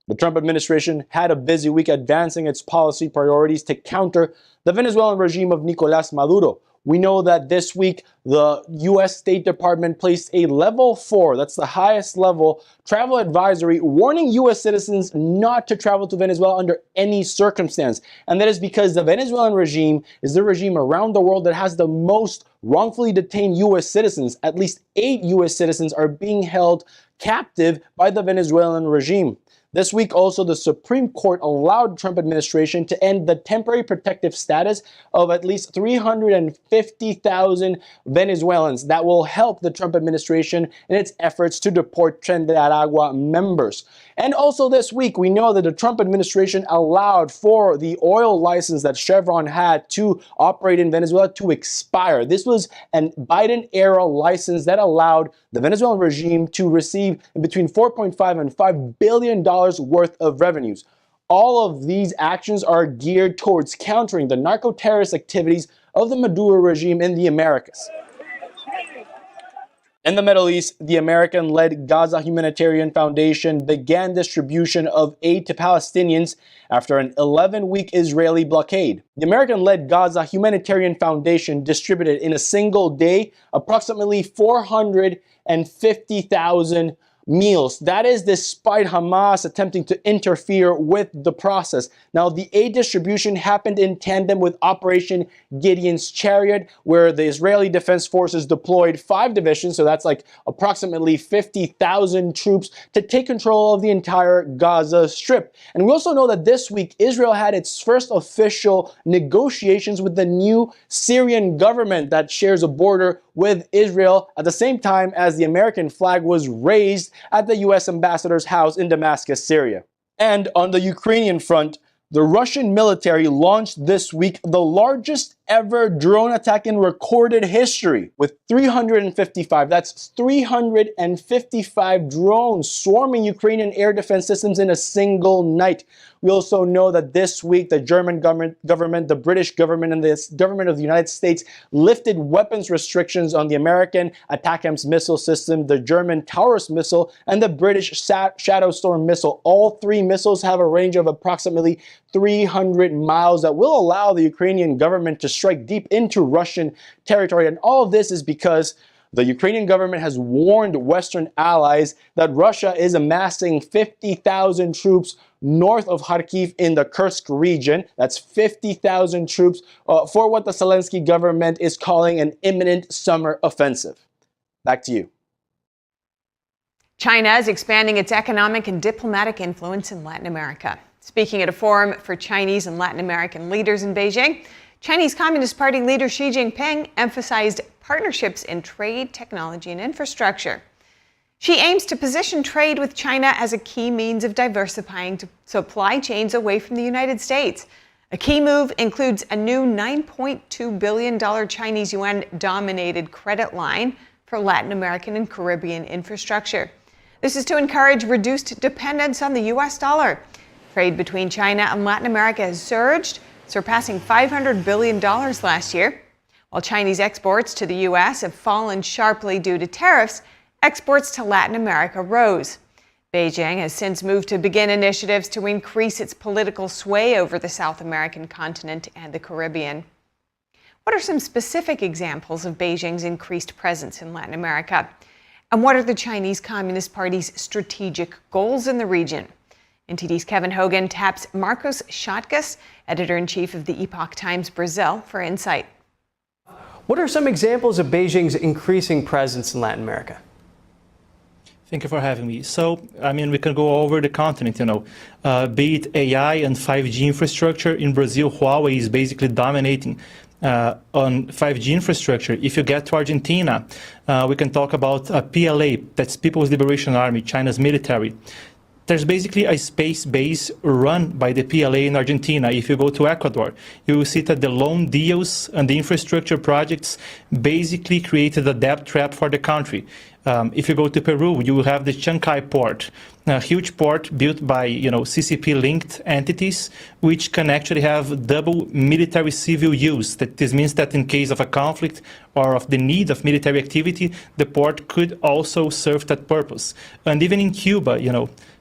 The Trump administration had a busy week advancing its policy priorities to counter the Venezuelan regime of Nicolás Maduro. We know that this week, the U.S. State Department placed a level 4, that's the highest level, travel advisory warning U.S. citizens not to travel to Venezuela under any circumstance. And that is because the Venezuelan regime is the regime around the world that has the most wrongfully detained U.S. citizens. At least 8 U.S. citizens are being held captive by the Venezuelan regime. This week also, the Supreme Court allowed the Trump administration to end the temporary protective status of at least 350,000 Venezuelans. That will help the Trump administration in its efforts to deport Tren de Aragua members. And also this week, we know that the Trump administration allowed for the oil license that Chevron had to operate in Venezuela to expire. This was a Biden-era license that allowed the Venezuelan regime to receive between $4.5 and $5 billion worth of revenues. All of these actions are geared towards countering the narco-terrorist activities of the Maduro regime in the Americas. In the Middle East, the American-led Gaza Humanitarian Foundation began distribution of aid to Palestinians after an 11-week Israeli blockade. The American-led Gaza Humanitarian Foundation distributed in a single day approximately 450,000 meals. That is despite Hamas attempting to interfere with the process. Now, the aid distribution happened in tandem with Operation Gideon's Chariot, where the Israeli Defense Forces deployed 5 divisions, so that's like approximately 50,000 troops, to take control of the entire Gaza Strip. And we also know that this week, Israel had its first official negotiations with the new Syrian government that shares a border with Israel at the same time as the American flag was raised at the U.S. ambassador's house in Damascus, Syria. And on the Ukrainian front, the Russian military launched this week the largest ever drone attack in recorded history with 355. That's 355 drones swarming Ukrainian air defense systems in a single night. We also know that this week the German government, the British government, and the government of the United States lifted weapons restrictions on the American ATACMS missile system, the German Taurus missile, and the British Shadow Storm missile. All 3 missiles have a range of approximately 300 miles that will allow the Ukrainian government to strike deep into Russian territory. And all of this is because the Ukrainian government has warned Western allies that Russia is amassing 50,000 troops north of Kharkiv in the Kursk region. That's 50,000 troops for what the Zelensky government is calling an imminent summer offensive. Back to you. China is expanding its economic and diplomatic influence in Latin America. Speaking at a forum for Chinese and Latin American leaders in Beijing, Chinese Communist Party leader Xi Jinping emphasized partnerships in trade, technology, and infrastructure. Xi aims to position trade with China as a key means of diversifying supply chains away from the United States. A key move includes a new $9.2 billion Chinese yuan-dominated credit line for Latin American and Caribbean infrastructure. This is to encourage reduced dependence on the U.S. dollar. Trade between China and Latin America has surged, surpassing $500 billion last year. While Chinese exports to the U.S. have fallen sharply due to tariffs, exports to Latin America rose. Beijing has since moved to begin initiatives to increase its political sway over the South American continent and the Caribbean. What are some specific examples of Beijing's increased presence in Latin America? And what are the Chinese Communist Party's strategic goals in the region? NTD's Kevin Hogan taps Marcos Chatgas, editor-in-chief of the Epoch Times Brazil, for insight. What are some examples of Beijing's increasing presence in Latin America? Thank you for having me. So, we can go over the continent, be it AI and 5G infrastructure. In Brazil, Huawei is basically dominating on 5G infrastructure. If you get to Argentina, we can talk about PLA, that's People's Liberation Army, China's military. There's basically a space base run by the PLA in Argentina. If you go to Ecuador, you will see that the loan deals and the infrastructure projects basically created a debt trap for the country. If you go to Peru, you will have the Chancay port, a huge port built by CCP-linked entities, which can actually have double military-civil use. This means that in case of a conflict or of the need of military activity, the port could also serve that purpose. And even in Cuba,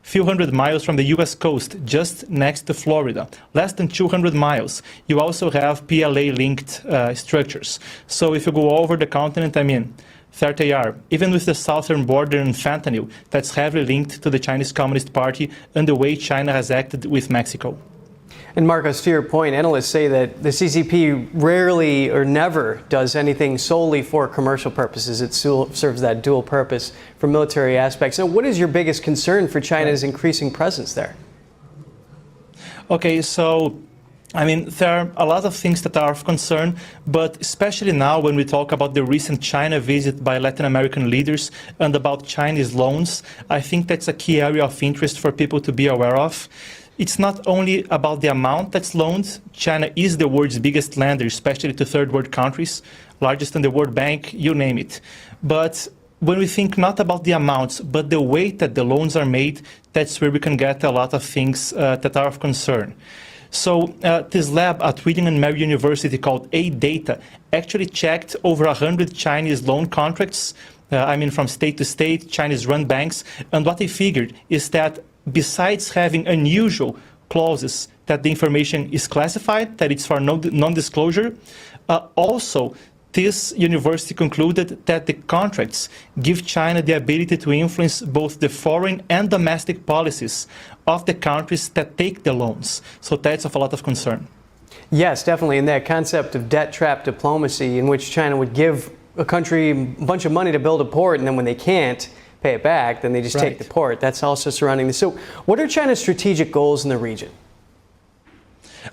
few hundred miles from the U.S. coast, just next to Florida, less than 200 miles, you also have PLA-linked structures. So if you go over the continent, 30R, even with the southern border and fentanyl, that's heavily linked to the Chinese Communist Party and the way China has acted with Mexico. And Marcos, to your point, analysts say that the CCP rarely or never does anything solely for commercial purposes. It serves that dual purpose for military aspects. So what is your biggest concern for China's increasing presence there? Okay, so there are a lot of things that are of concern, but especially now when we talk about the recent China visit by Latin American leaders and about Chinese loans, I think that's a key area of interest for people to be aware of. It's not only about the amount that's loaned. China is the world's biggest lender, especially to third world countries, largest in the World Bank, you name it. But when we think not about the amounts, but the way that the loans are made, that's where we can get a lot of things that are of concern. So this lab at William and Mary University called A-Data actually checked over 100 Chinese loan contracts, from state to state, Chinese-run banks, and what they figured is that besides having unusual clauses that the information is classified, that it's for non-disclosure, also this university concluded that the contracts give China the ability to influence both the foreign and domestic policies of the countries that take the loans. So that's of a lot of concern. Yes, definitely. And that concept of debt trap diplomacy, in which China would give a country a bunch of money to build a port, and then when they can't pay it back, then they just take the port. That's also surrounding this. So what are China's strategic goals in the region?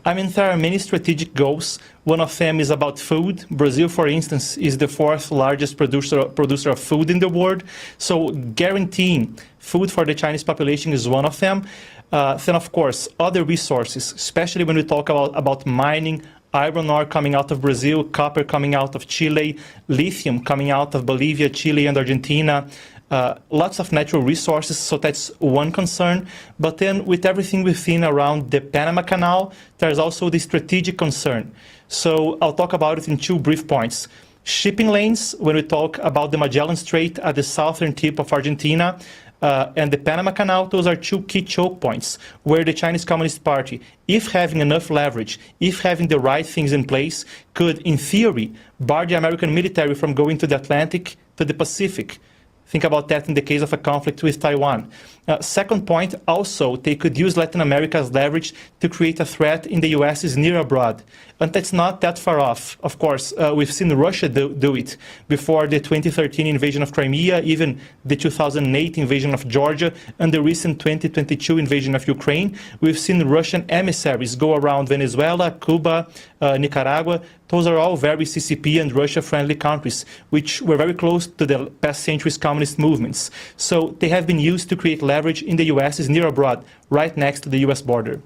I mean, there are many strategic goals. One of them is about food. Brazil, for instance, is the fourth largest producer of food in the world. So guaranteeing food for the Chinese population is one of them. Then, of course, other resources, especially when we talk about mining, iron ore coming out of Brazil, copper coming out of Chile, lithium coming out of Bolivia, Chile, and Argentina. Lots of natural resources, so that's one concern. But then with everything we've seen around the Panama Canal, there's also the strategic concern. So I'll talk about it in two brief points. Shipping lanes, when we talk about the Magellan Strait at the southern tip of Argentina, and the Panama Canal, those are two key choke points where the Chinese Communist Party, if having enough leverage, if having the right things in place, could, in theory, bar the American military from going to the Atlantic to the Pacific. Think about that in the case of a conflict with Taiwan. Second point, also, they could use Latin America as leverage to create a threat in the U.S.'s near abroad. And that's not that far off. Of course, we've seen Russia do it before the 2013 invasion of Crimea, even the 2008 invasion of Georgia, and the recent 2022 invasion of Ukraine. We've seen Russian emissaries go around Venezuela, Cuba, Nicaragua. Those are all very CCP and Russia-friendly countries, which were very close to the past century's communist movements. So they have been used to create leverage in the U.S.'s near abroad, right next to the U.S. border.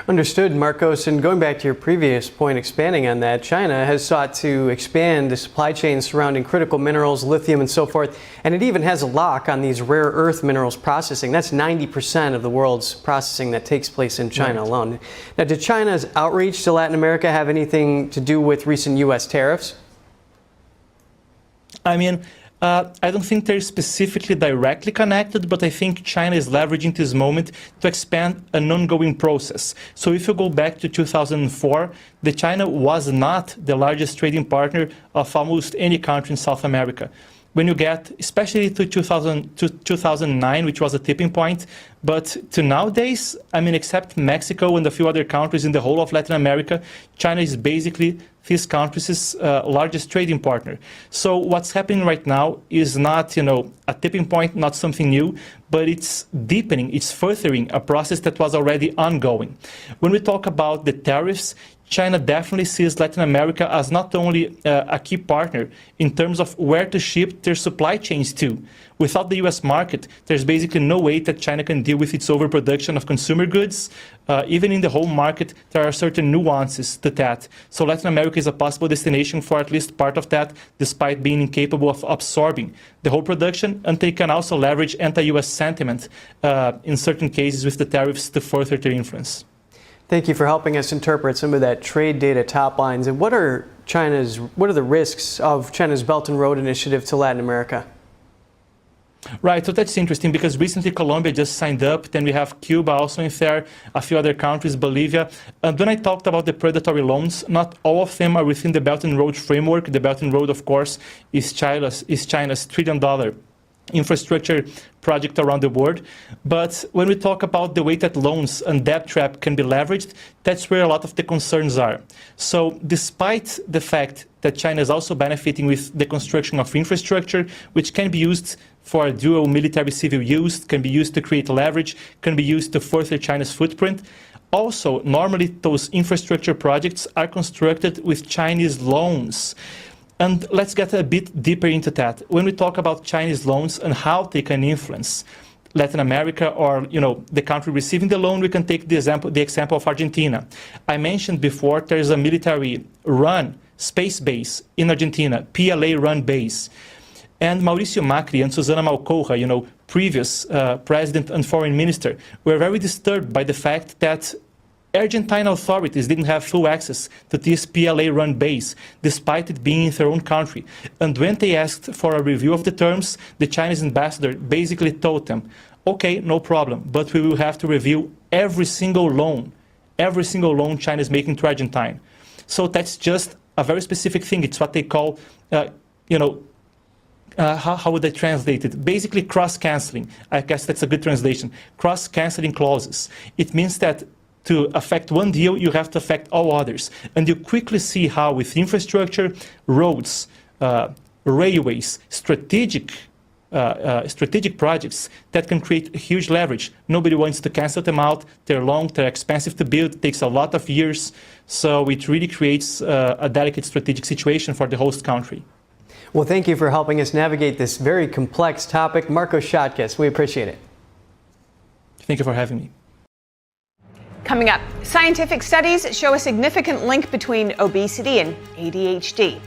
Understood, Marcos. And going back to your previous point, expanding on that, China has sought to expand the supply chain surrounding critical minerals, lithium, and so forth. And it even has a lock on these rare earth minerals processing. That's 90% of the world's processing that takes place in China alone. Now, did China's outreach to Latin America have anything to do with recent U.S. tariffs? I mean, I don't think they're specifically directly connected, but I think China is leveraging this moment to expand an ongoing process. So if you go back to 2004, China was not the largest trading partner of almost any country in South America. When you get, especially to 2009, which was a tipping point, but to nowadays, I mean, except Mexico and a few other countries in the whole of Latin America, China is basically these countries' largest trading partner. So what's happening right now is not, a tipping point, not something new, but it's deepening, it's furthering a process that was already ongoing. When we talk about the tariffs, China definitely sees Latin America as not only a key partner in terms of where to ship their supply chains to. Without the U.S. market, there's basically no way that China can deal with its overproduction of consumer goods. Even in the home market, there are certain nuances to that. So Latin America is a possible destination for at least part of that, despite being incapable of absorbing the whole production. And they can also leverage anti-U.S. sentiment in certain cases with the tariffs to further their influence. Thank you for helping us interpret some of that trade data top lines. And what are the risks of China's Belt and Road Initiative to Latin America? Right, so that's interesting because recently Colombia just signed up, then we have Cuba also in there, a few other countries, Bolivia. And when I talked about the predatory loans, not all of them are within the Belt and Road framework. The Belt and Road, of course, is China's $1 trillion infrastructure project around the world. But when we talk about the way that loans and debt trap can be leveraged, that's where a lot of the concerns are. So despite the fact that China is also benefiting with the construction of infrastructure, which can be used for dual military-civil use, can be used to create leverage, can be used to further China's footprint, also, normally those infrastructure projects are constructed with Chinese loans. And let's get a bit deeper into that. When we talk about Chinese loans and how they can influence Latin America or the country receiving the loan, we can take the example of Argentina. I mentioned before there's a military-run space base in Argentina, PLA-run base. And Mauricio Macri and Susana Malcorra, previous president and foreign minister, were very disturbed by the fact that Argentine authorities didn't have full access to this PLA-run base, despite it being in their own country. And when they asked for a review of the terms, the Chinese ambassador basically told them, okay, no problem, but we will have to review every single loan China is making to Argentina. So that's just a very specific thing. It's what they call, how would I translate it? Basically cross-canceling. I guess that's a good translation. Cross-canceling clauses. It means that to affect one deal, you have to affect all others. And you quickly see how with infrastructure, roads, railways, strategic projects that can create huge leverage. Nobody wants to cancel them out. They're long, they're expensive to build, it takes a lot of years. So it really creates a delicate strategic situation for the host country. Well, thank you for helping us navigate this very complex topic. Marco Schottges, we appreciate it. Thank you for having me. Coming up, scientific studies show a significant link between obesity and ADHD.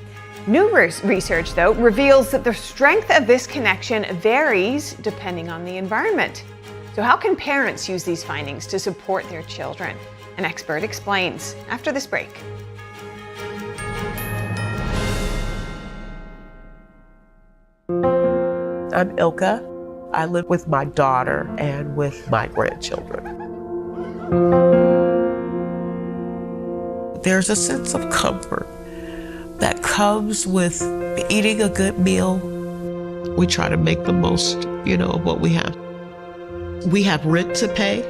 New research, though, reveals that the strength of this connection varies depending on the environment. So how can parents use these findings to support their children? An expert explains after this break. I'm Ilka. I live with my daughter and with my grandchildren. There's a sense of comfort that comes with eating a good meal. We try to make the most, of what we have. We have rent to pay,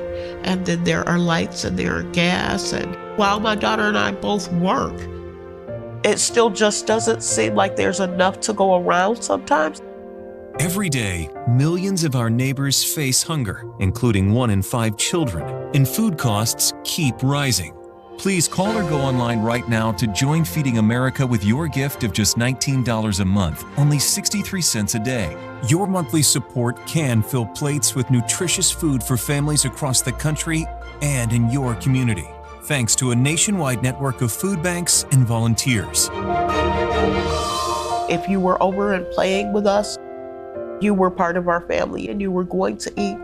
and then there are lights and there are gas. And while my daughter and I both work, it still just doesn't seem like there's enough to go around sometimes. Every day, millions of our neighbors face hunger, including 1 in 5 children, and food costs keep rising. Please call or go online right now to join Feeding America with your gift of just $19 a month, only 63 cents a day. Your monthly support can fill plates with nutritious food for families across the country and in your community, thanks to a nationwide network of food banks and volunteers. If you were over and playing with us, you were part of our family and you were going to eat.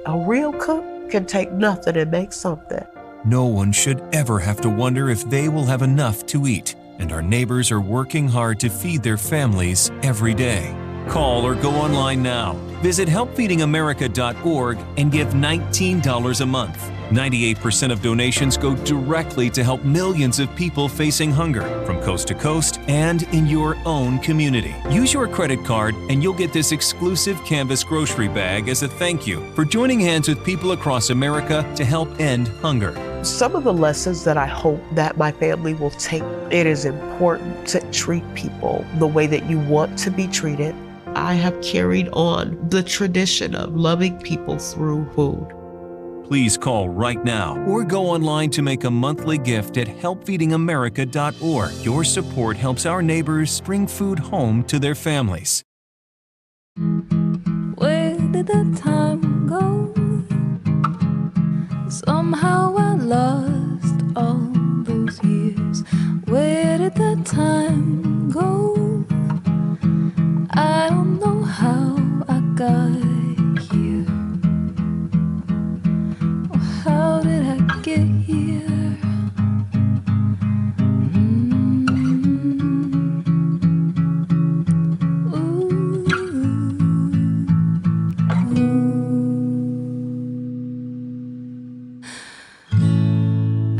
A real cook can take nothing and make something. No one should ever have to wonder if they will have enough to eat, and our neighbors are working hard to feed their families every day. Call or go online now. Visit helpfeedingamerica.org and give $19 a month. 98% of donations go directly to help millions of people facing hunger from coast to coast and in your own community. Use your credit card and you'll get this exclusive canvas grocery bag as a thank you for joining hands with people across America to help end hunger. Some of the lessons that I hope that my family will take, it is important to treat people the way that you want to be treated. I have carried on the tradition of loving people through food. Please call right now or go online to make a monthly gift at helpfeedingamerica.org. Your support helps our neighbors bring food home to their families. Where did the time go? Somehow I lost all those years. Where did the time go? I don't know how I got here. How did I get here?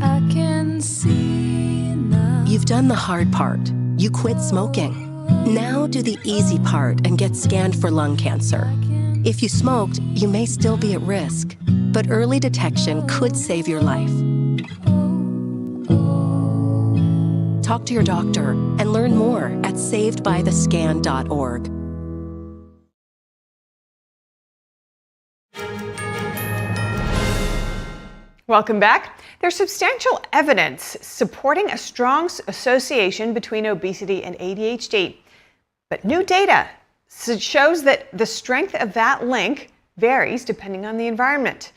I can see now. You've done the hard part. You quit smoking. Now do the easy part and get scanned for lung cancer. If you smoked, you may still be at risk, but early detection could save your life. Talk to your doctor and learn more at savedbythescan.org. Welcome back. There's substantial evidence supporting a strong association between obesity and ADHD. But new data shows that the strength of that link varies depending on the environment.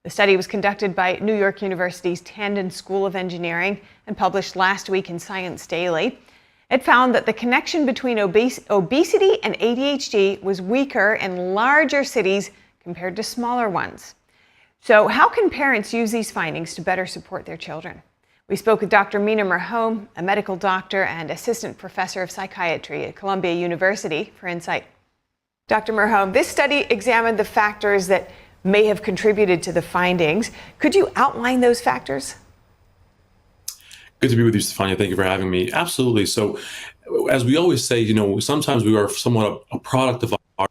The study was conducted by New York University's Tandon School of Engineering and published last week in Science Daily. It found that the connection between obesity and ADHD was weaker in larger cities compared to smaller ones. So how can parents use these findings to better support their children? We spoke with Dr. Mina Merhome, a medical doctor and assistant professor of psychiatry at Columbia University, for insight. Dr. Merhome, this study examined the factors that may have contributed to the findings. Could you outline those factors? Good to be with you, Stefania. Thank you for having me. Absolutely. So, as we always say, sometimes we are somewhat a product of our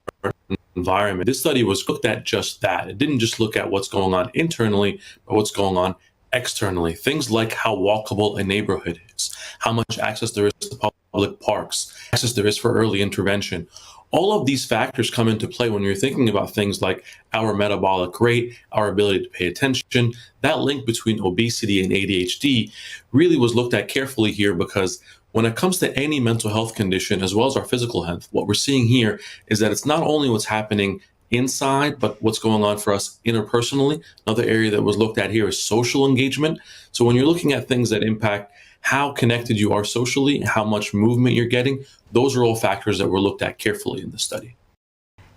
environment. This study was looked at just that. It didn't just look at what's going on internally, but what's going on externally. Things like how walkable a neighborhood is, how much access there is to public parks, access there is for early intervention. All of these factors come into play when you're thinking about things like our metabolic rate, our ability to pay attention. That link between obesity and ADHD really was looked at carefully here, because when it comes to any mental health condition, as well as our physical health, what we're seeing here is that it's not only what's happening inside, but what's going on for us interpersonally. Another area that was looked at here is social engagement. So when you're looking at things that impact how connected you are socially, how much movement you're getting, those are all factors that were looked at carefully in the study.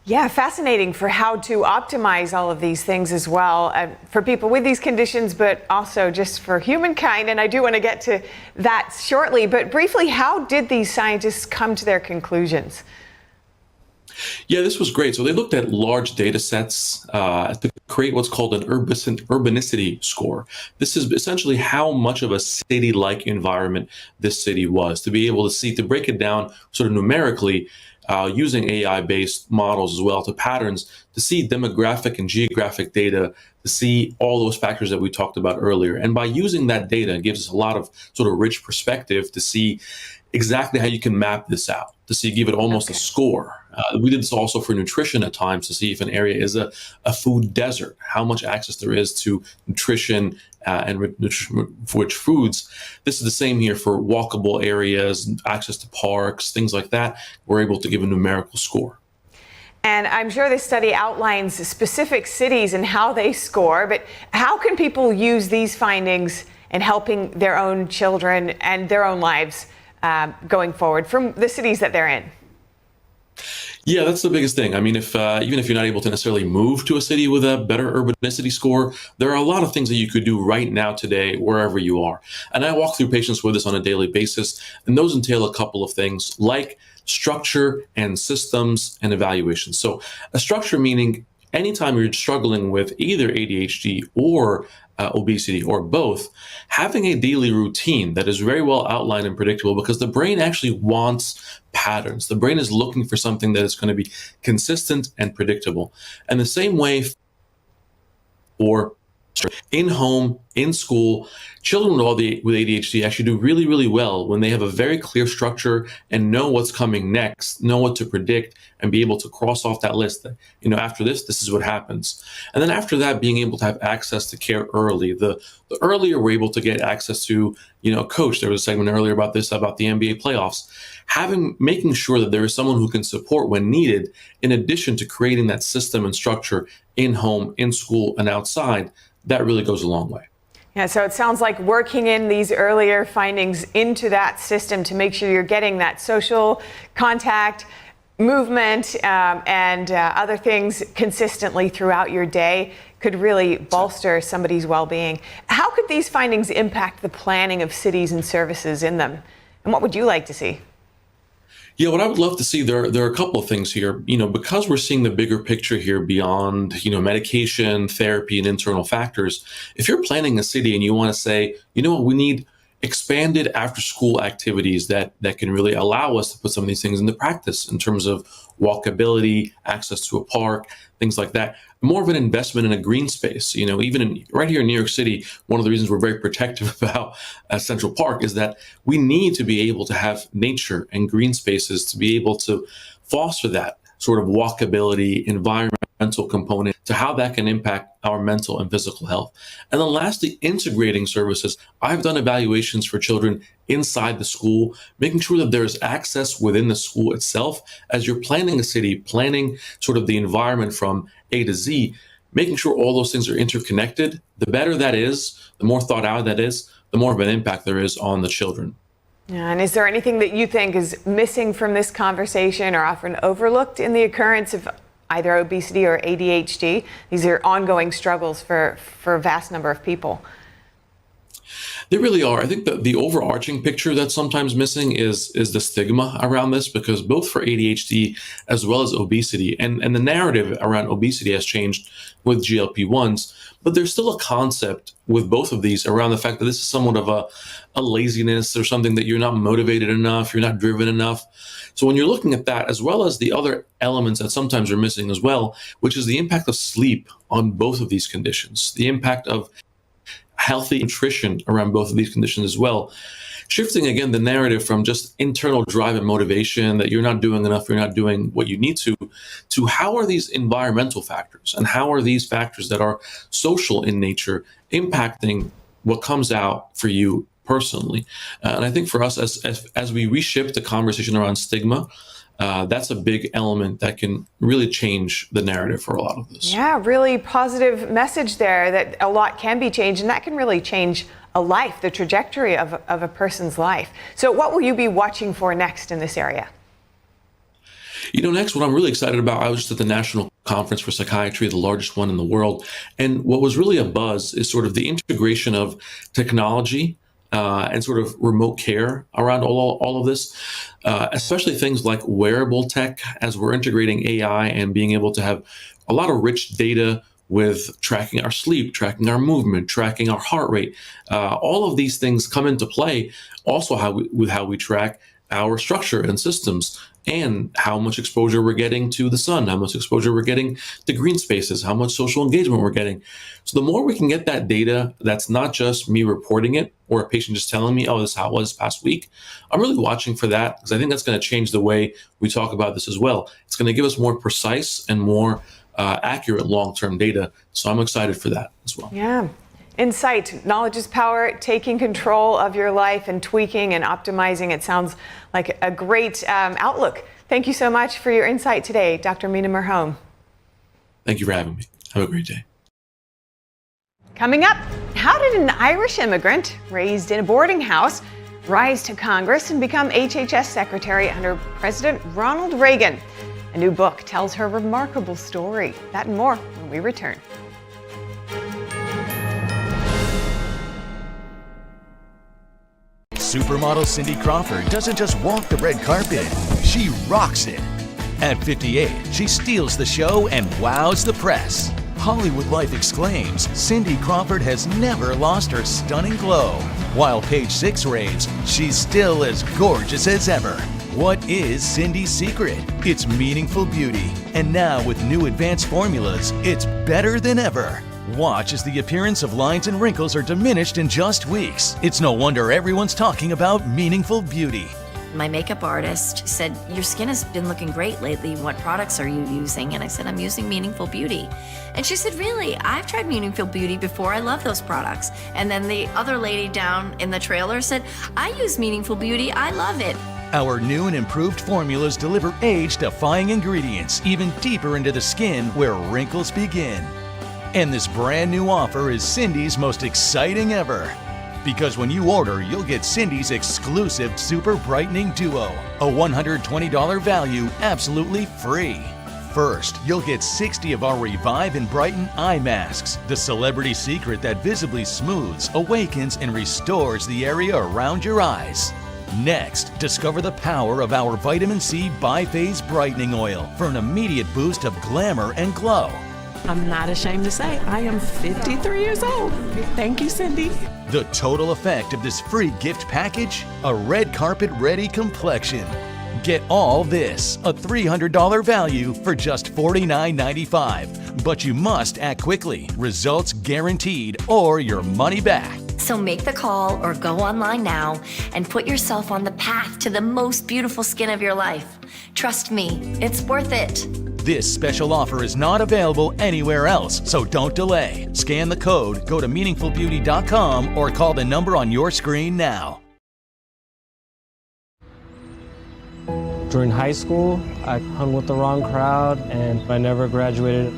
Yeah, fascinating for how to optimize all of these things as well for people with these conditions, but also just for humankind. And I do want to get to that shortly. But briefly, how did these scientists come to their conclusions? Yeah, this was great. So they looked at large data sets to create what's called an urbanicity score. This is essentially how much of a city-like environment this city was, to be able to break it down sort of numerically using AI-based models as well to patterns, to see demographic and geographic data, to see all those factors that we talked about earlier. And by using that data, it gives us a lot of sort of rich perspective to see exactly how you can map this out, to give it almost a score. We did this also for nutrition at times, to see if an area is a food desert, how much access there is to nutrition and rich foods. This is the same here for walkable areas, access to parks, things like that. We're able to give a numerical score. And I'm sure this study outlines specific cities and how they score, but how can people use these findings in helping their own children and their own lives going forward from the cities that they're in? Yeah, that's the biggest thing. I mean, even if you're not able to necessarily move to a city with a better urbanicity score, there are a lot of things that you could do right now today, wherever you are. And I walk through patients with this on a daily basis, and those entail a couple of things like structure and systems and evaluation. So a structure meaning anytime you're struggling with either ADHD or obesity or both, having a daily routine that is very well outlined and predictable, because the brain actually wants patterns. The brain is looking for something that is going to be consistent and predictable. And the same way for in home, in school, children with ADHD actually do really, really well when they have a very clear structure and know what's coming next, know what to predict, and be able to cross off that list that, after this is what happens. And then after that, being able to have access to care early. The earlier we're able to get access to, a coach. There was a segment earlier about this, about the NBA playoffs. Making sure that there is someone who can support when needed, in addition to creating that system and structure in home, in school, and outside, that really goes a long way. Yeah, so it sounds like working in these earlier findings into that system to make sure you're getting that social contact, movement, and other things consistently throughout your day could really bolster somebody's well-being. How could these findings impact the planning of cities and services in them? And what would you like to see? Yeah, what I would love to see, there are a couple of things here, because we're seeing the bigger picture here beyond, medication, therapy, and internal factors. If you're planning a city and you want to say, we need expanded after-school activities that can really allow us to put some of these things into practice in terms of walkability, access to a park, things like that. More of an investment in a green space. Even right here in New York City, one of the reasons we're very protective about Central Park is that we need to be able to have nature and green spaces to be able to foster that sort of walkability, environmental component to how that can impact our mental and physical health. And then lastly, integrating services. I've done evaluations for children inside the school, making sure that there's access within the school itself. As you're planning a city, planning sort of the environment from A to Z, making sure all those things are interconnected. The better that is, the more thought out that is, the more of an impact there is on the children. Yeah, and is there anything that you think is missing from this conversation or often overlooked in the occurrence of either obesity or ADHD? These are ongoing struggles for a vast number of people. They really are. I think that the overarching picture that's sometimes missing is the stigma around this, because both for ADHD as well as obesity, and the narrative around obesity has changed with GLP-1s, but there's still a concept with both of these around the fact that this is somewhat of a laziness or something that you're not motivated enough, you're not driven enough. So when you're looking at that, as well as the other elements that sometimes are missing as well, which is the impact of sleep on both of these conditions, the impact of healthy nutrition around both of these conditions as well. Shifting again the narrative from just internal drive and motivation that you're not doing enough, you're not doing what you need to how are these environmental factors and how are these factors that are social in nature impacting what comes out for you personally. And I think for us, as we reshift the conversation around stigma, that's a big element that can really change the narrative for a lot of this. Yeah, really positive message there that a lot can be changed, and that can really change a life, the trajectory of a person's life. So what will you be watching for next in this area? Next, what I'm really excited about, I was just at the National Conference for Psychiatry, the largest one in the world. And what was really a buzz is sort of the integration of technology and sort of remote care around all of this, especially things like wearable tech, as we're integrating AI and being able to have a lot of rich data with tracking our sleep, tracking our movement, tracking our heart rate. All of these things come into play also with how we track our structure and systems, and how much exposure we're getting to the sun, how much exposure we're getting to green spaces, how much social engagement we're getting. So the more we can get that data, that's not just me reporting it or a patient just telling me, oh, this is how it was past week. I'm really watching for that, because I think that's going to change the way we talk about this as well. It's going to give us more precise and more accurate long-term data. So I'm excited for that as well. Yeah. Insight, knowledge is power, taking control of your life and tweaking and optimizing. It sounds like a great outlook. Thank you so much for your insight today, Dr. Mina Merhome. Thank you for having me. Have a great day. Coming up, how did an Irish immigrant raised in a boarding house rise to Congress and become HHS Secretary under President Ronald Reagan? A new book tells her remarkable story. That and more when we return. Supermodel Cindy Crawford doesn't just walk the red carpet, she rocks it. At 58, she steals the show and wows the press. Hollywood Life exclaims, Cindy Crawford has never lost her stunning glow. While Page 6 raves, she's still as gorgeous as ever. What is Cindy's secret? It's meaningful beauty. And now with new advanced formulas, it's better than ever. Watch as the appearance of lines and wrinkles are diminished in just weeks. It's no wonder everyone's talking about meaningful beauty. My makeup artist said, your skin has been looking great lately. What products are you using? And I said, I'm using Meaningful Beauty. And she said, really? I've tried Meaningful Beauty before. I love those products. And then the other lady down in the trailer said, I use Meaningful Beauty. I love it. Our new and improved formulas deliver age-defying ingredients even deeper into the skin where wrinkles begin. And this brand new offer is Cindy's most exciting ever. Because when you order, you'll get Cindy's exclusive Super Brightening Duo, a $120 value absolutely free. First, you'll get 60 of our Revive and Brighten eye masks, the celebrity secret that visibly smooths, awakens, and restores the area around your eyes. Next, discover the power of our Vitamin C Biphase Brightening Oil for an immediate boost of glamour and glow. I'm not ashamed to say I am 53 years old. Thank you, Cindy. The total effect of this free gift package? A red carpet ready complexion. Get all this, a $300 value for just $49.95. But you must act quickly. Results guaranteed or your money back. So make the call or go online now and put yourself on the path to the most beautiful skin of your life. Trust me, it's worth it. This special offer is not available anywhere else, so don't delay. Scan the code, go to meaningfulbeauty.com, or call the number on your screen now. During high school, I hung with the wrong crowd and I never graduated.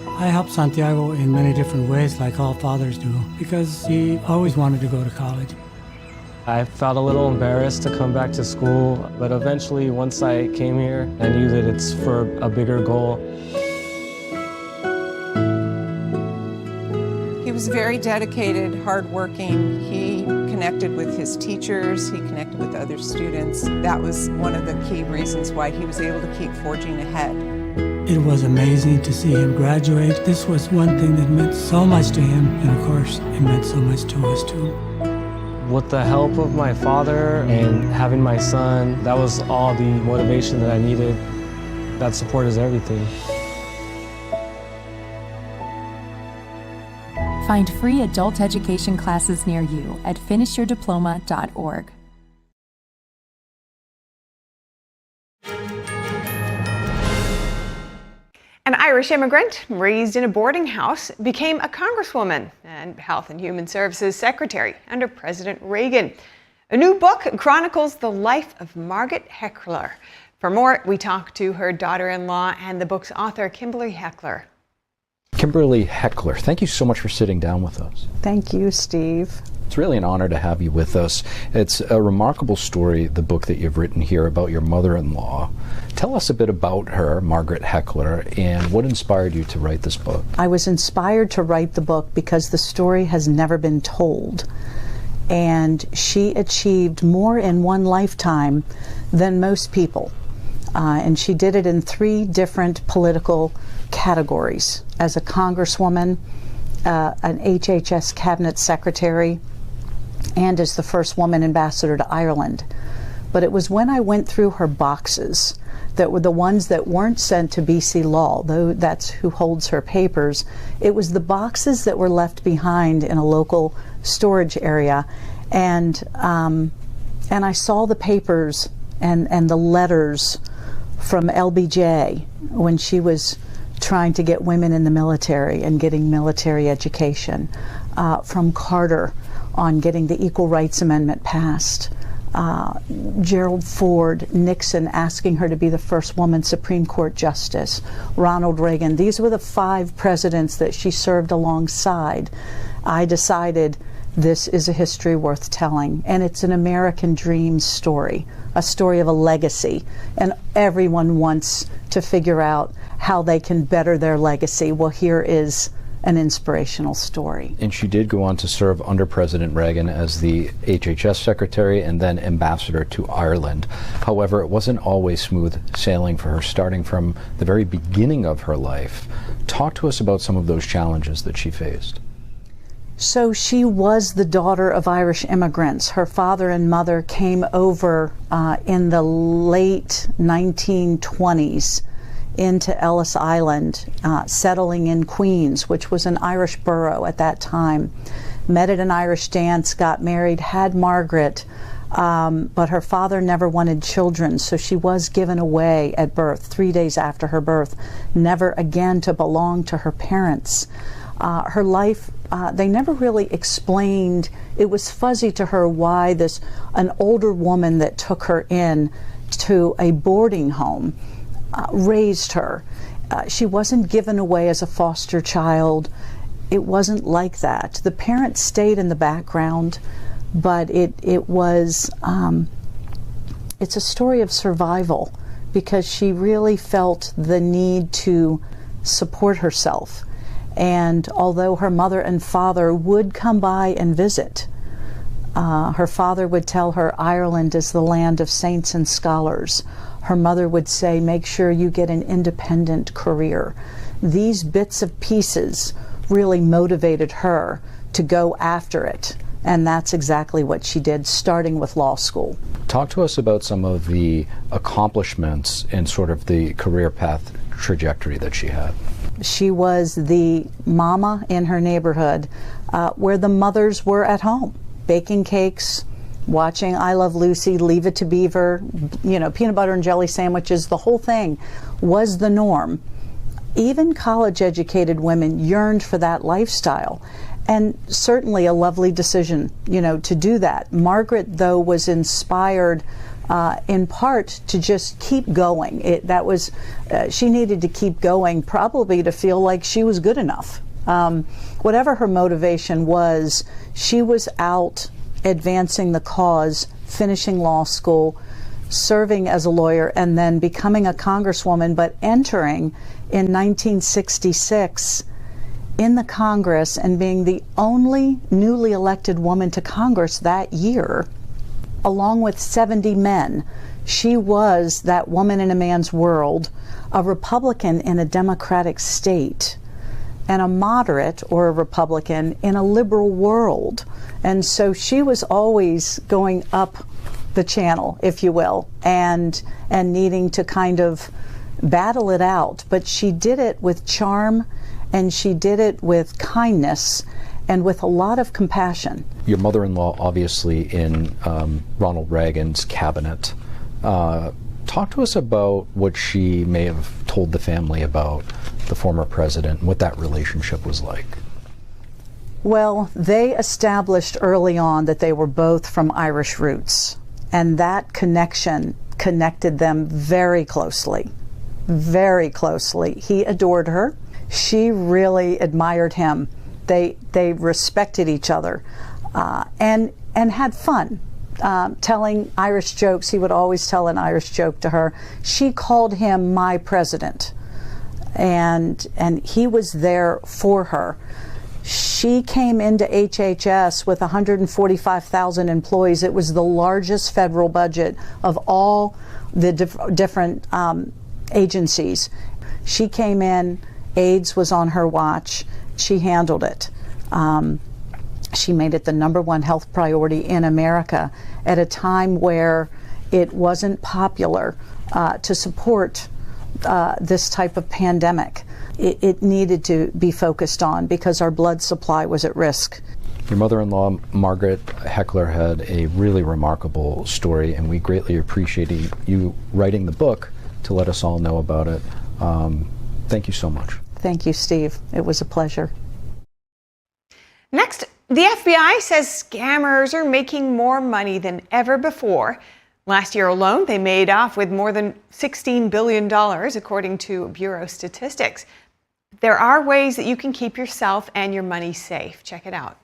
I helped Santiago in many different ways, like all fathers do, because he always wanted to go to college. I felt a little embarrassed to come back to school, but eventually, once I came here, I knew that it's for a bigger goal. He was very dedicated, hardworking. He connected with his teachers. He connected with other students. That was one of the key reasons why he was able to keep forging ahead. It was amazing to see him graduate. This was one thing that meant so much to him, and of course, it meant so much to us too. With the help of my father and having my son, that was all the motivation that I needed. That support is everything. Find free adult education classes near you at finishyourdiploma.org. An Irish immigrant raised in a boarding house became a congresswoman and Health and Human Services Secretary under President Reagan. A new book chronicles the life of Margaret Heckler. For more, we talk to her daughter-in-law and the book's author, Kimberly Heckler. Kimberly Heckler, thank you so much for sitting down with us. Thank you, Steve. It's really an honor to have you with us. It's a remarkable story, the book that you've written here about your mother-in-law. Tell us a bit about her, Margaret Heckler, and what inspired you to write this book. I was inspired to write the book because the story has never been told. And she achieved more in one lifetime than most people. And she did it in 3 different political categories: as a congresswoman, an HHS cabinet secretary, and as the first woman ambassador to Ireland. But it was when I went through her boxes that were the ones that weren't sent to BC Law, though that's who holds her papers. It was the boxes that were left behind in a local storage area, and I saw the papers and the letters from LBJ when she was trying to get women in the military and getting military education, from Carter on getting the Equal Rights Amendment passed, Gerald Ford, Nixon asking her to be the first woman Supreme Court Justice, Ronald Reagan. These were the 5 presidents that she served alongside. I decided this is a history worth telling, and it's an American dream story, a story of a legacy, and everyone wants to figure out how they can better their legacy. Well, here is an inspirational story. And she did go on to serve under President Reagan as the HHS secretary and then ambassador to Ireland. However, it wasn't always smooth sailing for her, starting from the very beginning of her life. Talk to us about some of those challenges that she faced. So she was the daughter of Irish immigrants. Her father and mother came over in the late 1920s into Ellis Island, settling in Queens, which was an Irish borough at that time. Met at an Irish dance, got married, had Margaret, but her father never wanted children, so she was given away at birth, 3 days after her birth, never again to belong to her parents. Her life, they never really explained. It was fuzzy to her why an older woman that took her in to a boarding home raised her. She wasn't given away as a foster child. It wasn't like that. The parents stayed in the background, but it's a story of survival because she really felt the need to support herself. And although her mother and father would come by and visit, her father would tell her Ireland is the land of saints and scholars. Her mother would say, make sure you get an independent career. These bits of pieces really motivated her to go after it. And that's exactly what she did, starting with law school. Talk to us about some of the accomplishments and sort of the career path trajectory that she had. She was the mama in her neighborhood where the mothers were at home, baking cakes, watching I Love Lucy, Leave It to Beaver, peanut butter and jelly sandwiches. The whole thing was the norm. Even college-educated women yearned for that lifestyle. And certainly a lovely decision, to do that. Margaret, though, was inspired in part to just keep going. She needed to keep going, probably to feel like she was good enough. Whatever her motivation was, she was out advancing the cause, finishing law school, serving as a lawyer, and then becoming a congresswoman, but entering in 1966 in the Congress and being the only newly elected woman to Congress that year, along with 70 men. She was that woman in a man's world, a Republican in a Democratic state, and a moderate or a Republican in a liberal world. And so she was always going up the channel, if you will, and needing to kind of battle it out. But she did it with charm, and she did it with kindness and with a lot of compassion. Your mother-in-law, obviously, in Ronald Reagan's cabinet. Talk to us about what she may have told the family about the former president and what that relationship was like. Well, they established early on that they were both from Irish roots, and that connection connected them very closely, very closely. He adored her. She really admired him. They respected each other and had fun. Telling Irish jokes. He would always tell an Irish joke to her. She called him my president, and he was there for her. She came into HHS with 145,000 employees. It was the largest federal budget of all the different agencies. She came in, AIDS was on her watch. She handled it. She made it the #1 health priority in America at a time where it wasn't popular to support this type of pandemic. It needed to be focused on because our blood supply was at risk. Your mother-in-law, Margaret Heckler, had a really remarkable story, and we greatly appreciate you writing the book to let us all know about it. Thank you so much. Thank you, Steve. It was a pleasure. Next, the FBI says scammers are making more money than ever before. Last year alone, they made off with more than $16 billion, according to Bureau statistics. There are ways that you can keep yourself and your money safe. Check it out.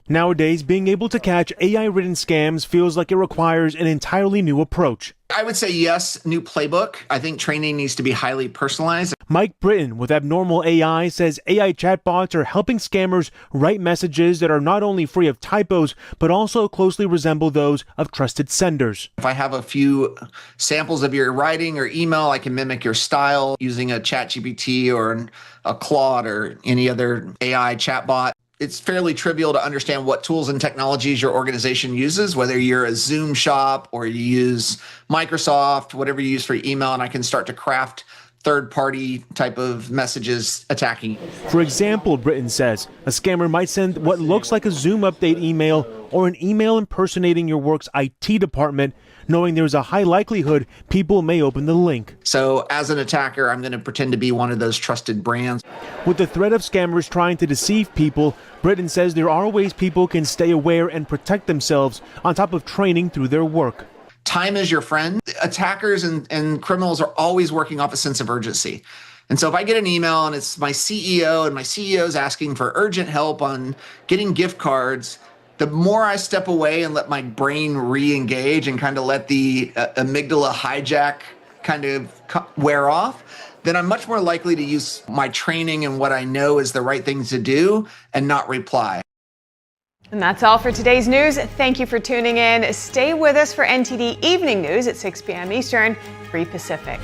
Nowadays, being able to catch AI-ridden scams feels like it requires an entirely new approach. I would say yes, new playbook. I think training needs to be highly personalized. Mike Britton with Abnormal AI says AI chatbots are helping scammers write messages that are not only free of typos, but also closely resemble those of trusted senders. If I have a few samples of your writing or email, I can mimic your style using a ChatGPT or a Claude or any other AI chatbot. It's fairly trivial to understand what tools and technologies your organization uses, whether you're a Zoom shop or you use Microsoft, whatever you use for email, and I can start to craft third-party type of messages attacking. For example, Britton says, a scammer might send what looks like a Zoom update email or an email impersonating your work's IT department, knowing there's a high likelihood people may open the link. So as an attacker, I'm going to pretend to be one of those trusted brands. With the threat of scammers trying to deceive people, Britton says there are ways people can stay aware and protect themselves on top of training through their work. Time is your friend. Attackers and criminals are always working off a sense of urgency. And so if I get an email and it's my CEO and my CEO is asking for urgent help on getting gift cards, the more I step away and let my brain re-engage and kind of let the amygdala hijack kind of wear off, then I'm much more likely to use my training and what I know is the right thing to do and not reply. And that's all for today's news. Thank you for tuning in. Stay with us for NTD Evening News at 6 p.m. Eastern, 3 Pacific.